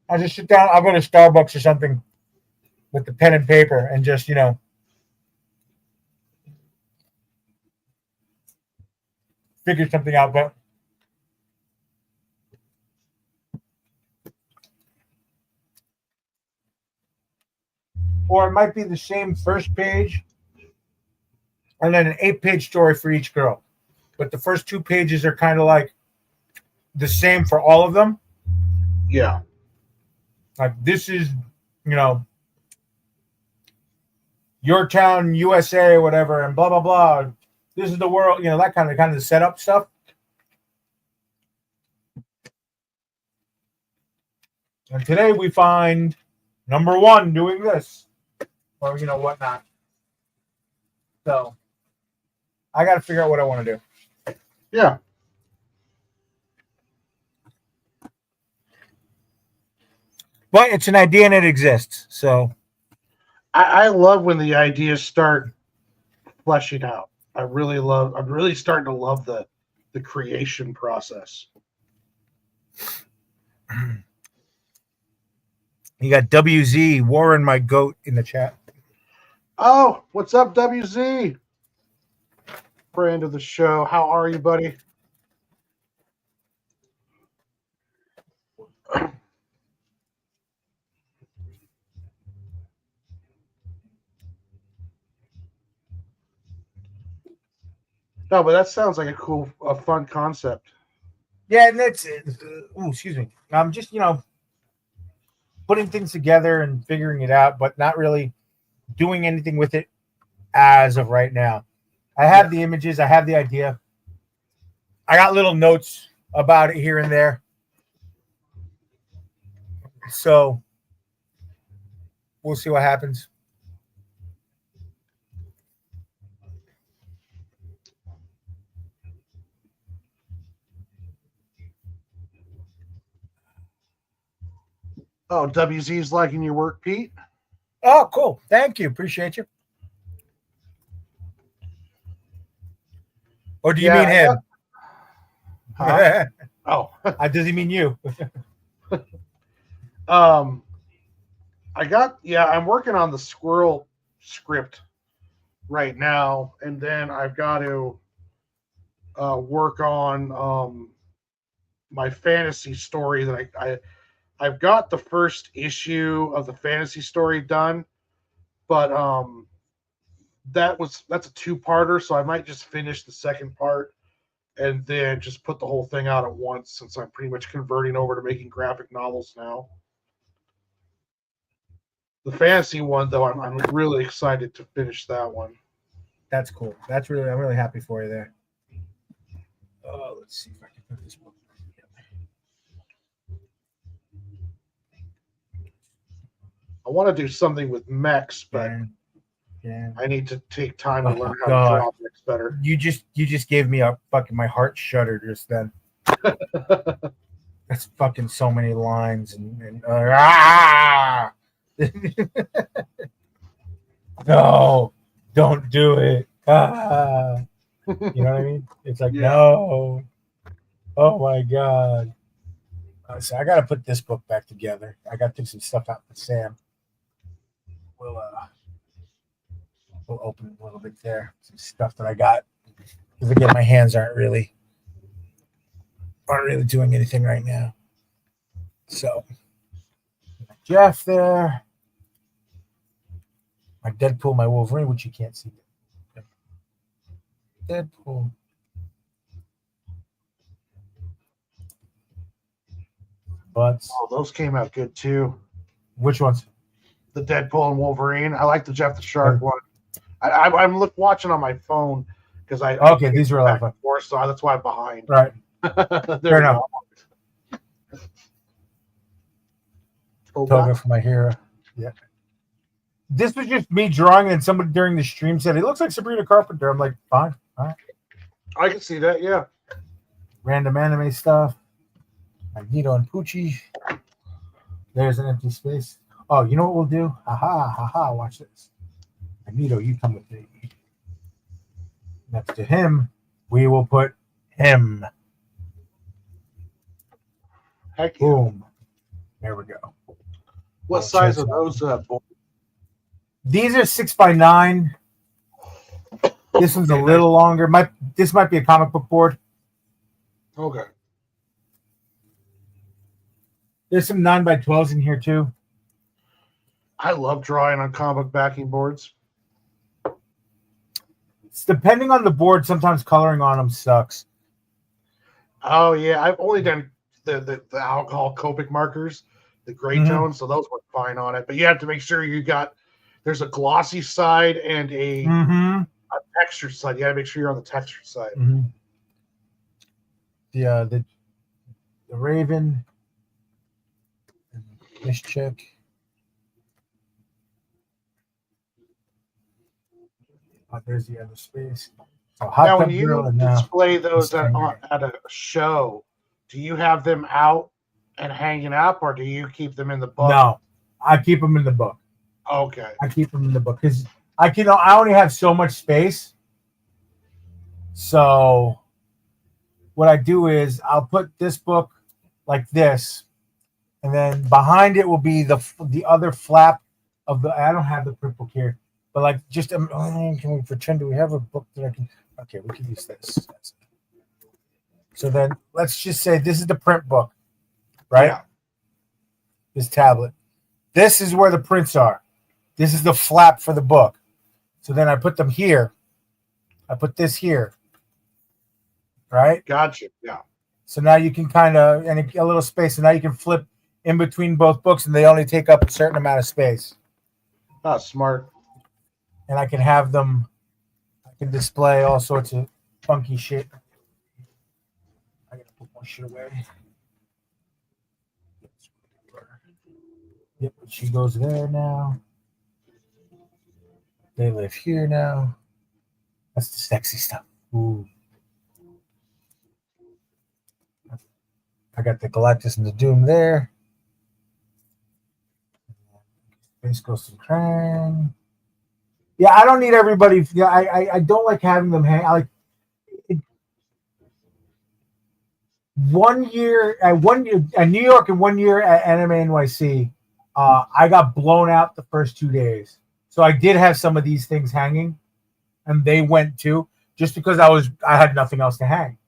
I'll just sit down. I'll go to Starbucks or something with the pen and paper and just, figure something out. But or it might be the same first page and then an 8-page story for each girl. But the first 2 pages are kind of like the same for all of them. Yeah. Like this is, your town, USA, whatever, and blah, blah, blah. This is the world, that kind of setup stuff. And today we find number 1 doing this or, whatnot. So I got to figure out what I want to do. Yeah. But it's an idea and it exists. So I love when the ideas start fleshing out. I'm really starting to love the creation process. You got WZ, Warren, my goat, in the chat. Oh, what's up, WZ? Friend of the show. How are you, buddy? No, but that sounds like a fun concept. Yeah, and that's excuse me. I'm just putting things together and figuring it out, but not really doing anything with it as of right now. I have the images, I have the idea. I got little notes about it here and there. So we'll see what happens. Oh, WZ's liking your work, Pete? Oh, cool. Thank you. Appreciate you. Or do you mean him? Huh? Oh. Does he mean you? I'm working on the squirrel script right now, and then I've got to work on my fantasy story that I've got the first issue of the fantasy story done, but that's a two-parter, so I might just finish the second part and then just put the whole thing out at once, since I'm pretty much converting over to making graphic novels now. The fantasy one, though, I'm really excited to finish that one. That's cool. I'm really happy for you there. Let's see if I can put this book together. I want to do something with mechs, but I need to take time to learn how to draw mechs better. You just gave me my heart shuddered just then. That's fucking so many lines and no, don't do it. You know what I mean? It's like no. Oh my god. So I gotta put this book back together. I gotta take some stuff out with Sam. We'll open it a little bit there. Some stuff that I got. Because again, my hands aren't really doing anything right now. So Jeff there. My Deadpool, my Wolverine, which you can't see. Deadpool. But those came out good too. Which ones? The Deadpool and Wolverine. I like the Jeff the Shark one. I'm watching on my phone because these are a lot of fun. So that's why I'm behind. Right. Fair enough. Toga for my hero. Yeah. This was just me drawing, and somebody during the stream said it looks like Sabrina Carpenter. I'm like, fine, all right. I can see that, yeah. Random anime stuff. Magneto and Poochie. There's an empty space. Oh, you know what we'll do? Ha. Watch this. Magneto, you come with me. Next to him, we will put him. Heck yeah. Boom. There we go. What size are those boards? These are 6x9. This one's a little longer. This might be a comic book board. Okay. There's some 9x12s in here too. I love drawing on comic backing boards. It's depending on the board. Sometimes coloring on them sucks. Oh yeah, I've only done the alcohol Copic markers, the gray tones, so those work fine on it. But you have to make sure there's a glossy side and a textured side. You got to make sure you're on the textured side. The Raven, this chick. There's the other space. So now, when you display those at a show, do you have them out and hanging up, or do you keep them in the book? No, I keep them in the book. Okay. I keep them in the book because I only have so much space. So what I do is I'll put this book like this, and then behind it will be the other flap of the. I don't have the print book here, but like just can we pretend? Do we have a book that I can? Okay, we can use this. So then let's just say this is the print book, right? Yeah. This tablet. This is where the prints are. This is the flap for the book. So then I put them here. I put this here. right? Gotcha. Yeah. So now you can kind of, and a little space, so now you can flip in between both books, and they only take up a certain amount of space. Oh, smart. And I can have them, I can display all sorts of funky shit. I gotta put more shit away. Yep, she goes there now. They live here now. That's the sexy stuff. Ooh. I got the Galactus and the Doom there. Space Ghost and Krang. Yeah, I don't need everybody. Yeah, I don't like having them hang. I like it, 1 year at New York and 1 year at Anime NYC. I got blown out the first 2 days, so I did have some of these things hanging, and they went too, just because I had nothing else to hang.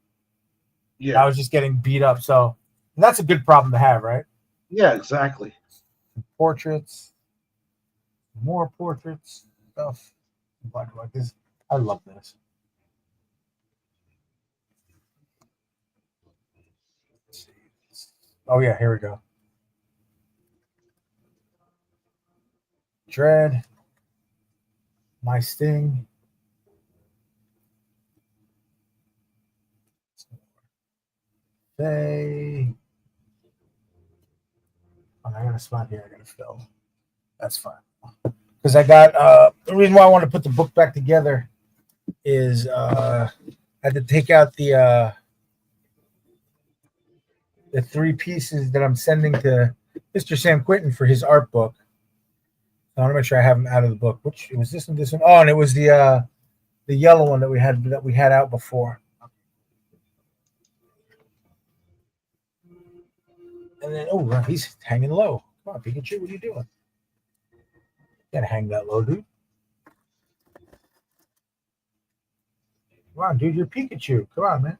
Yeah, I was just getting beat up. So that's a good problem to have, right? Yeah, exactly. Portraits, more portraits, stuff. Like this. I love this. Oh yeah, here we go. Dread, my Sting. They. Oh, I got a spot here. I got to fill. That's fine. Because I got the reason why I want to put the book back together is I had to take out the 3 pieces that I'm sending to Mr. Sam Quinton for his art book. So I want to make sure I have them out of the book. Which it was this one, this one. Oh, and it was the yellow one that we had out before. And then he's hanging low. Come on, Pikachu, what are you doing? You gotta hang that low, dude. Come on, dude, you're Pikachu. Come on, man.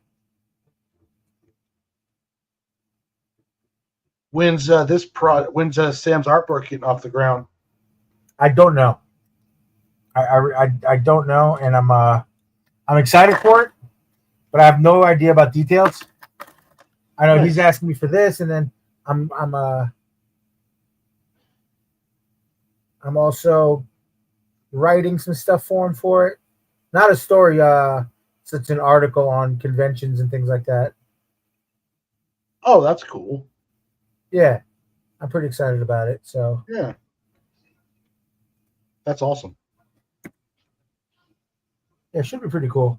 When's Sam's artwork getting off the ground? I don't know. I don't know, and I'm excited for it, but I have no idea about details. I know he's asking me for this, and then I'm also writing some stuff for him for it. Not a story. So it's an article on conventions and things like that. Oh, that's cool. Yeah, I'm pretty excited about it. So yeah, that's awesome. Yeah, it should be pretty cool.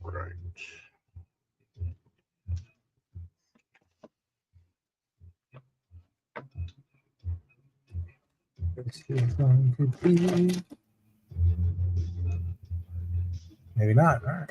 Right. It's going to be. Maybe not. All right.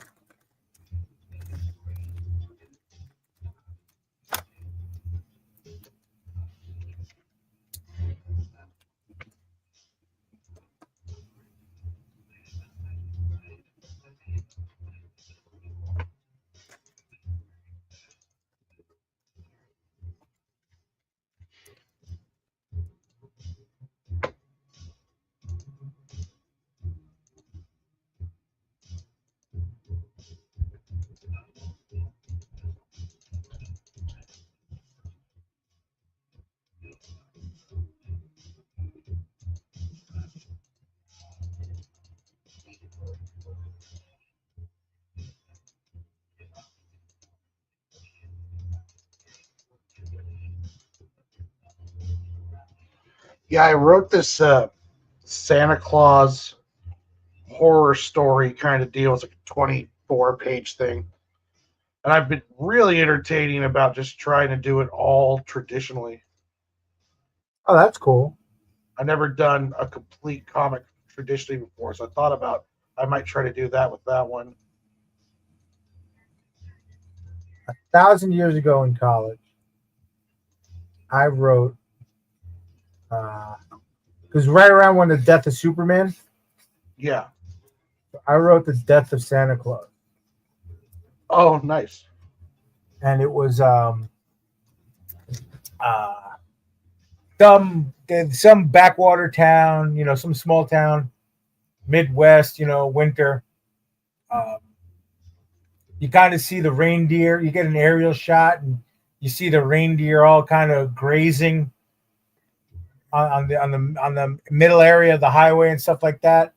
Yeah, I wrote this Santa Claus horror story kind of deal. It's like a 24-page thing. And I've been really entertaining about just trying to do it all traditionally. Oh, that's cool. I've never done a complete comic traditionally before, so I thought about I might try to do that with that one. 1,000 years ago in college, I wrote, because right around when the death of Superman, Yeah. I wrote the death of Santa Claus. Oh, nice. And it was uh, some backwater town, some small town, Midwest, winter. Um, you kind of see the reindeer. You get an aerial shot, and you see the reindeer all kind of grazing on the middle area of the highway and stuff like that.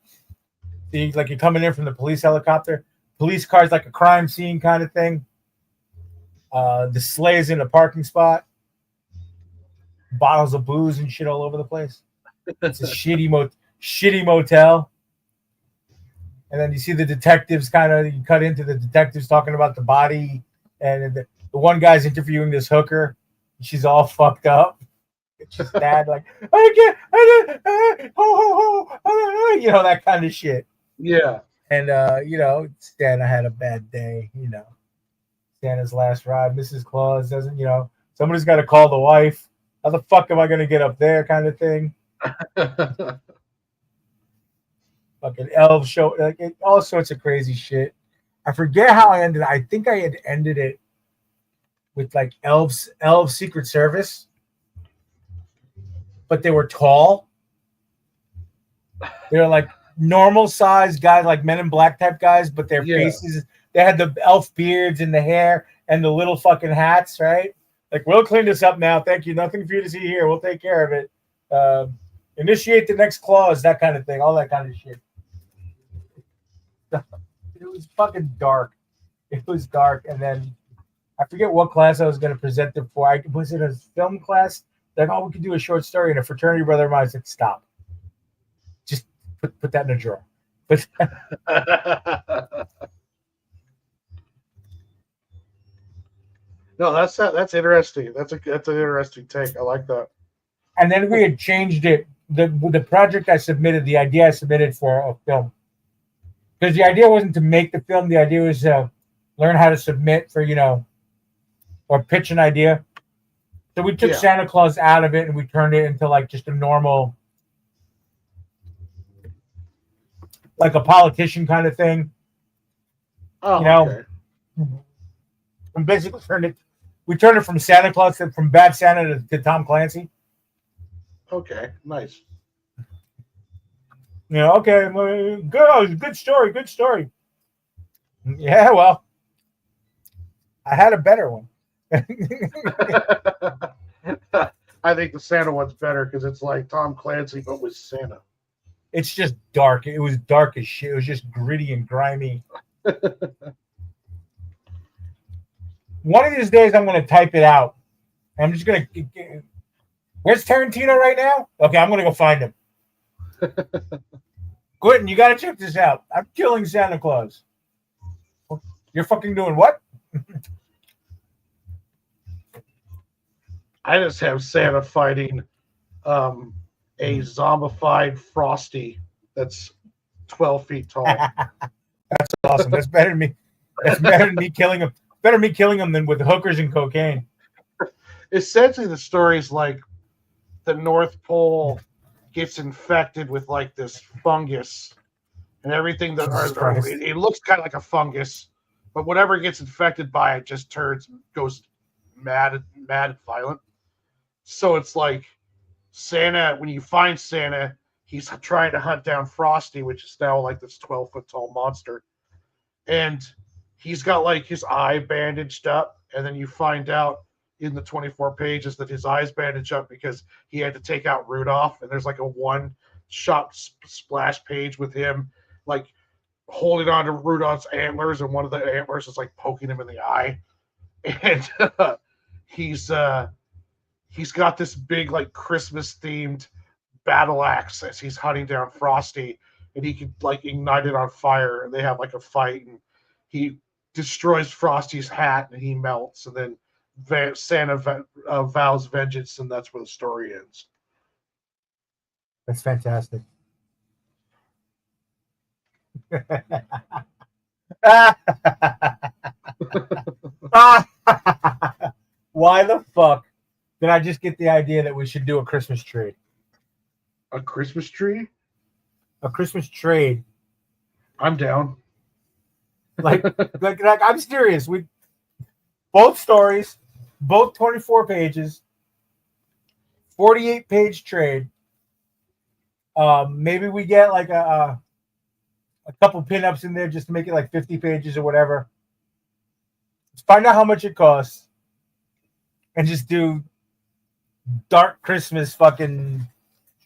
Like you're coming in from the police helicopter. Police cars, like a crime scene kind of thing. The sleigh's in a parking spot. Bottles of booze and shit all over the place. It's a shitty motel. And then you see the detectives you cut into the detectives talking about the body. And the one guy's interviewing this hooker. She's all fucked up. She's sad, like, that kind of shit. Yeah. And, Santa had a bad day, Santa's last ride. Mrs. Claus doesn't, somebody's got to call the wife. How the fuck am I going to get up there kind of thing? Fucking elf show, like all sorts of crazy shit. I forget how I ended it. I think I had ended it with like elf Secret Service, but they were tall. They were like normal size guys, like Men in Black type guys, but their faces, they had the elf beards and the hair and the little fucking hats, right? Like, we'll clean this up now. Thank you. Nothing for you to see here. We'll take care of it. Initiate the next clause, that kind of thing, all that kind of shit. It was fucking dark. It was dark. And then I forget what class I was going to present it for. Was it a film class? Like, we could do a short story. And a fraternity brother of mine said, stop. Just put that in a drawer. But no, that's interesting. That's an interesting take. I like that. And then we had changed it. The project I submitted, the idea I submitted for a film. Because the idea wasn't to make the film. The idea was to learn how to submit for, or pitch an idea. So we took Santa Claus out of it and we turned it into like just a normal, like a politician kind of thing. Oh, okay. And basically we turned it from Santa Claus from Bad Santa to Tom Clancy. Okay, nice. Okay, good story. Yeah, well, I had a better one. I think the Santa one's better because it's like Tom Clancy, but with Santa. It's just dark. It was dark as shit. It was just gritty and grimy. One of these days, I'm going to type it out. I'm just going to... Where's Tarantino right now? Okay, I'm going to go find him. Quentin, you got to check this out. I'm killing Santa Claus. You're fucking doing what? I just have Santa fighting a zombified Frosty that's 12 feet tall. That's awesome. That's better than me. That's better than me killing him. Better me killing him than with hookers and cocaine. Essentially, the story is like the North Pole gets infected with like this fungus, and everything it looks kind of like a fungus, but whatever gets infected by it just goes mad and violent. So it's like Santa, when you find Santa, he's trying to hunt down Frosty, which is now like this 12-foot tall monster. And he's got like his eye bandaged up. And then you find out in the 24 pages that his eye's bandaged up because he had to take out Rudolph. And there's like a one-shot splash page with him like holding on to Rudolph's antlers. And one of the antlers is like poking him in the eye. And he's got this big like Christmas themed battle axe as he's hunting down Frosty, and he could like ignite it on fire, and they have like a fight, and he destroys Frosty's hat and he melts, and then Santa vows vengeance, and that's where the story ends. That's fantastic. Why the fuck did I just get the idea that we should do a Christmas trade? A Christmas tree? A Christmas trade. I'm down. Like I'm serious. We both stories, both 24 pages, 48-page trade. Maybe we get like a couple pinups in there just to make it like 50 pages or whatever. Let's find out how much it costs and just do dark Christmas fucking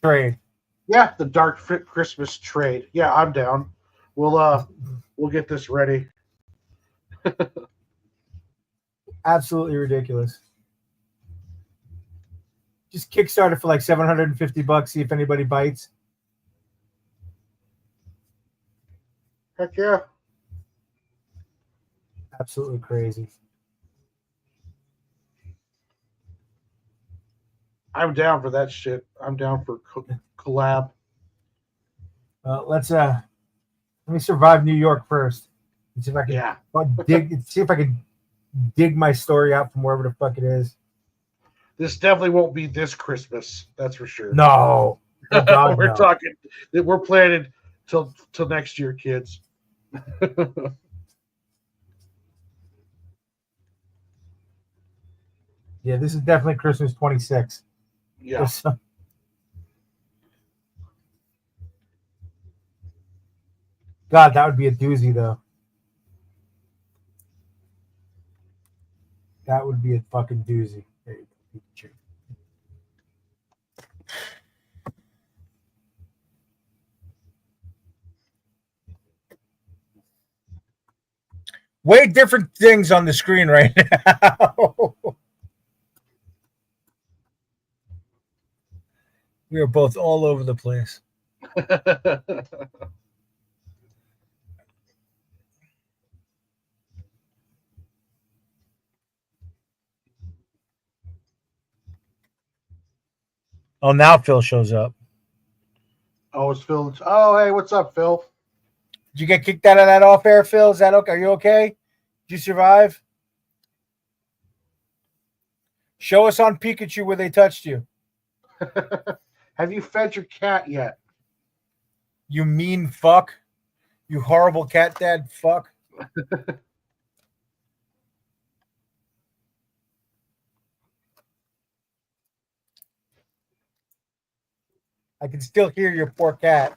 trade. Yeah, the dark Christmas trade. Yeah, I'm down. We'll get this ready. Absolutely ridiculous. Just Kickstarter for like $750. See if anybody bites. Heck yeah. Absolutely crazy. I'm down for that shit. I'm down for collab. Let me survive New York first. And see if I can see if I can dig my story out from wherever the fuck it is. This definitely won't be this Christmas. That's for sure. No. Oh God, we're talking. We're planning till next year, kids. Yeah, this is definitely Christmas 26. Yeah. God, that would be a doozy, though. That would be a fucking doozy. There you go, Pikachu. Way different things on the screen right now. We are both all over the place. Oh, now Phil shows up. Oh, it's Phil. Oh, hey, what's up, Phil? Did you get kicked out of that off air, Phil? Is that okay? Are you okay? Did you survive? Show us on Pikachu where they touched you. Have you fed your cat yet? You mean fuck. You horrible cat dad fuck. I can still hear your poor cat.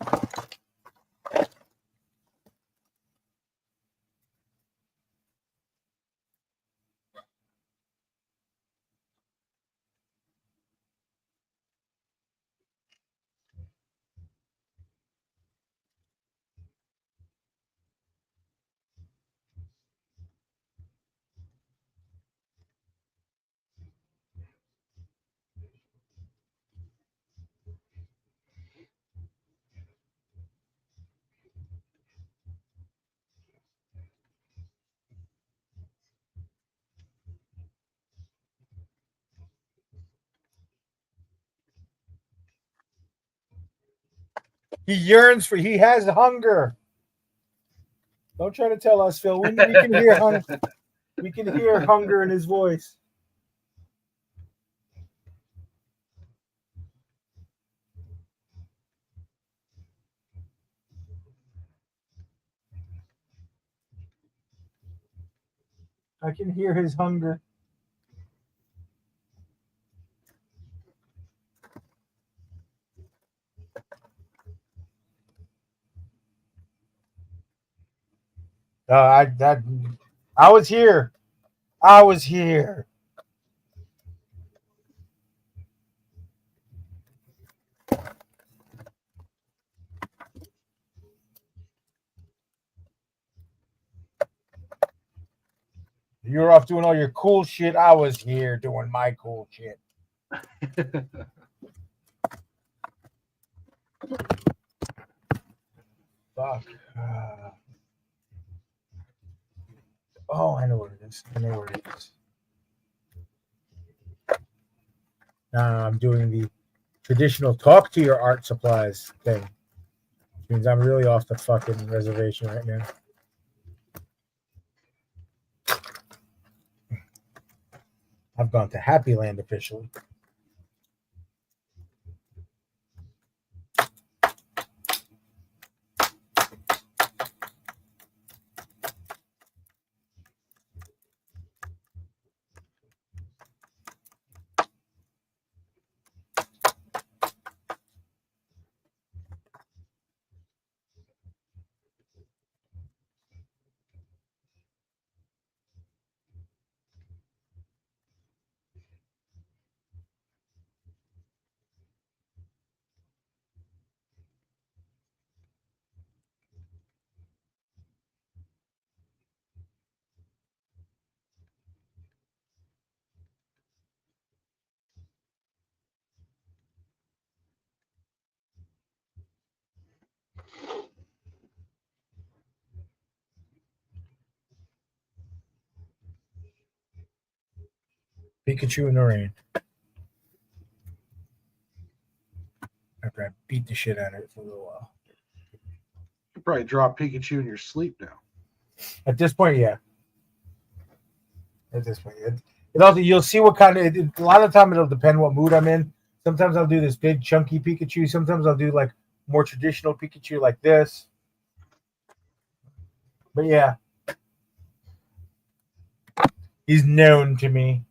He has hunger. Don't try to tell us, Phil. We can hear hunger. We can hear hunger in his voice. I can hear his hunger. I was here. I was here. You were off doing all your cool shit. I was here doing my cool shit. Fuck. Oh, I know what it is. Now I'm doing the traditional talk to your art supplies thing. Which means I'm really off the fucking reservation right now. I've gone to Happy Land officially. Pikachu in the rain. After I beat the shit out of it for a little while. You probably drop Pikachu in your sleep now. At this point, yeah. At this point, it also you'll see what kind of. A lot of the time, it'll depend what mood I'm in. Sometimes I'll do this big chunky Pikachu. Sometimes I'll do like more traditional Pikachu like this. But yeah, he's known to me.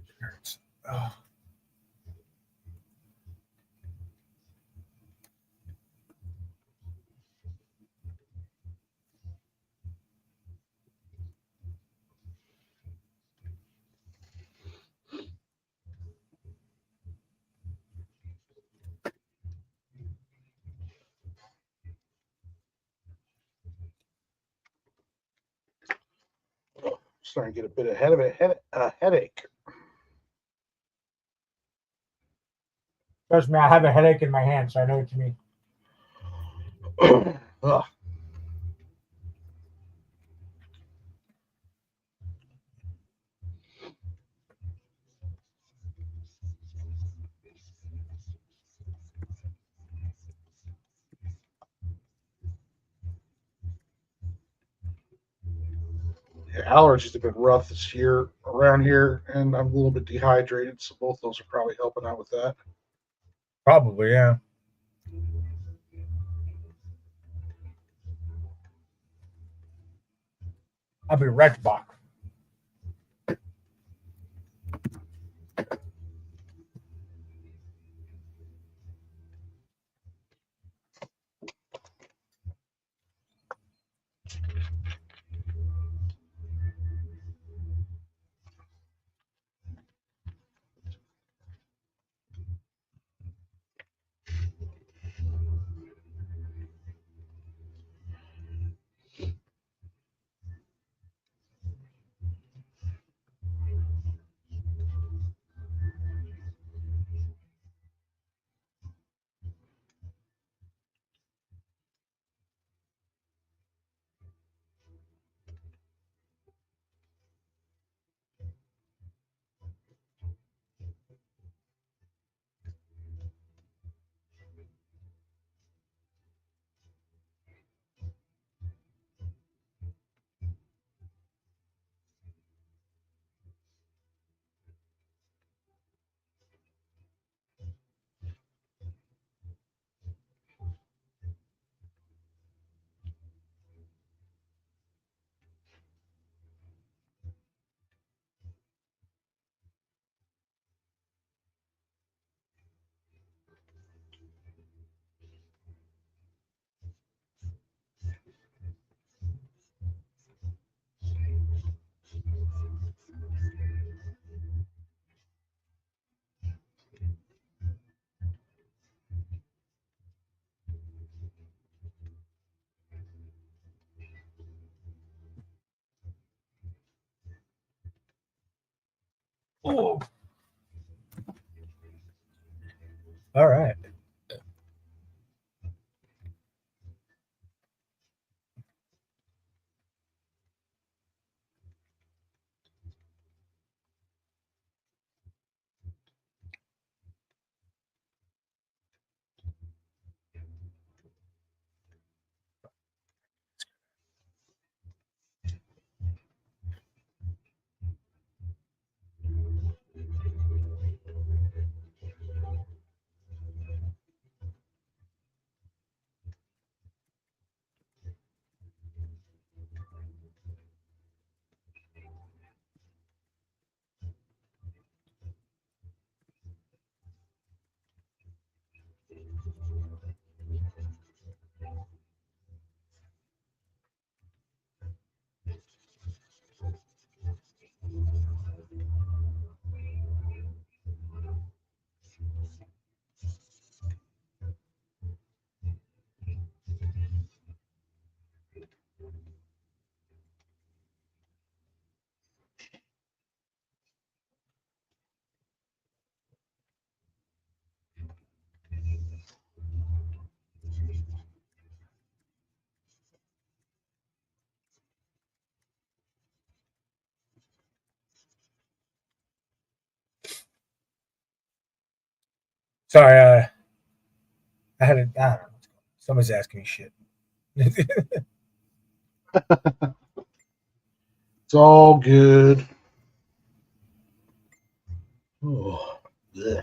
It hurts. Oh. Starting to get a bit ahead of a headache. Trust me, I have a headache in my hand, so I know what you mean. Ugh. Allergies have been rough this year around here, and I'm a little bit dehydrated, so both those are probably helping out with that. Probably, yeah. I'll be wrecked, Bach. Oh. All right. Sorry, I had a. I don't know. Someone's asking me shit. It's all good. Oh, yeah.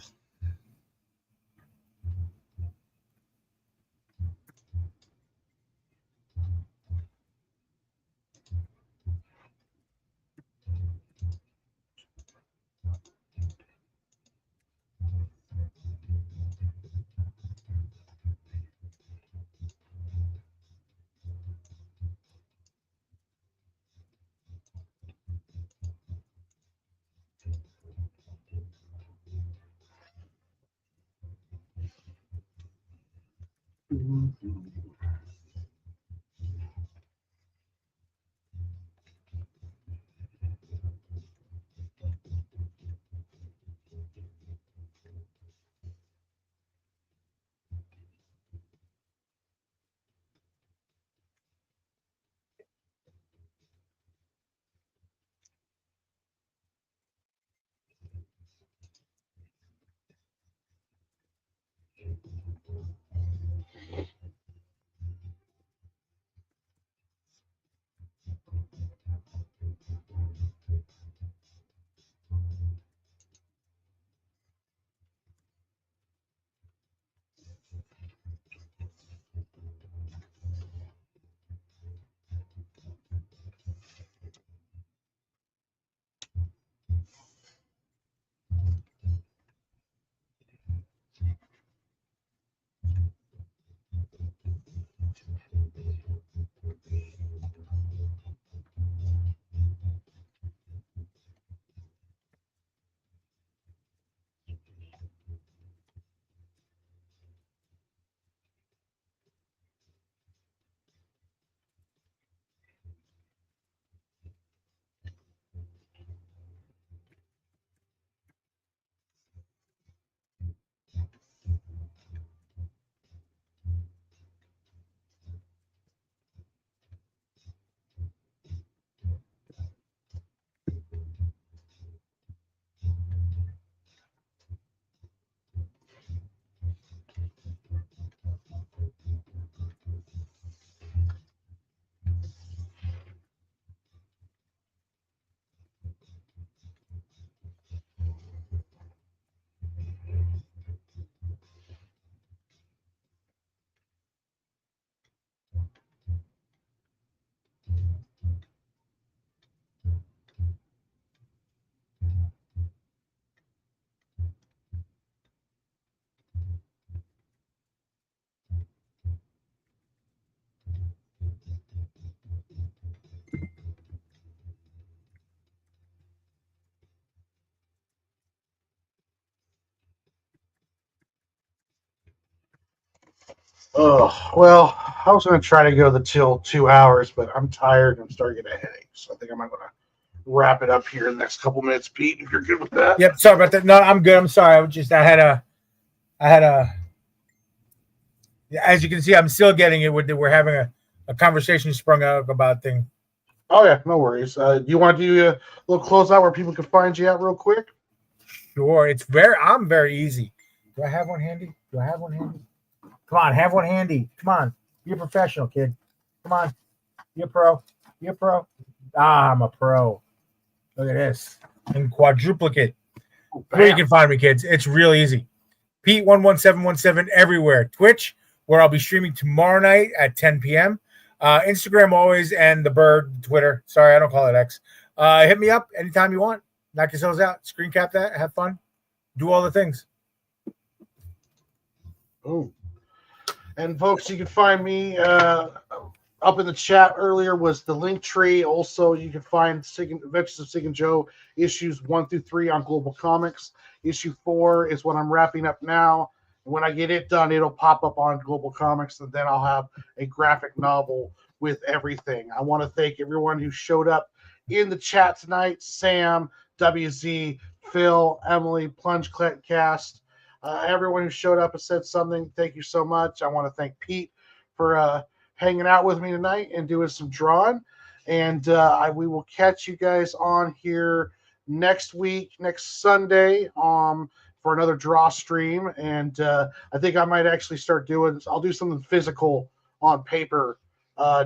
Oh, well, I was going to try to go the till 2 hours, but I'm tired and I'm starting to get a headache. So I think I'm going to wrap it up here in the next couple minutes, Pete, if you're good with that. Yep. Sorry about that. No, I'm good. I'm sorry. I had a. As you can see, I'm still getting it. We're having a conversation sprung up about thing. Oh, yeah, no worries. Do you want to do a little closeout where people can find you out real quick? Sure. I'm very easy. Do I have one handy? Do I have one handy? Come on, have one handy. Come on. Be a professional, kid. Come on. Be a pro. Be a pro. Ah, I'm a pro. Look at this. In quadruplicate. Oh, Where you can find me, kids. It's real easy. Pete11717 everywhere. Twitch, where I'll be streaming tomorrow night at 10 p.m. Instagram always, and the bird, Twitter. Sorry, I don't call it X. Hit me up anytime you want. Knock yourselves out. Screen cap that. Have fun. Do all the things. Oh. And folks, you can find me up in the chat earlier was the link tree. Also, you can find Adventures of Cig and Joe issues 1 through 3 on GlobalComix. Issue 4 is what I'm wrapping up now. And when I get it done, it'll pop up on GlobalComix, and then I'll have a graphic novel with everything. I want to thank everyone who showed up in the chat tonight: Sam, WZ, Phil, Emily, Plunge Cast. Everyone who showed up and said something, thank you so much. I want to thank Pete for hanging out with me tonight and doing some drawing. And we will catch you guys on here next week, next Sunday, for another draw stream, and I think I might actually start doing. I'll do something physical on paper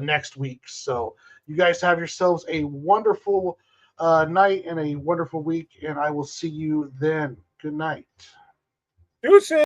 next week. So you guys have yourselves a wonderful night and a wonderful week, and I will see you then. Good night. Deuces.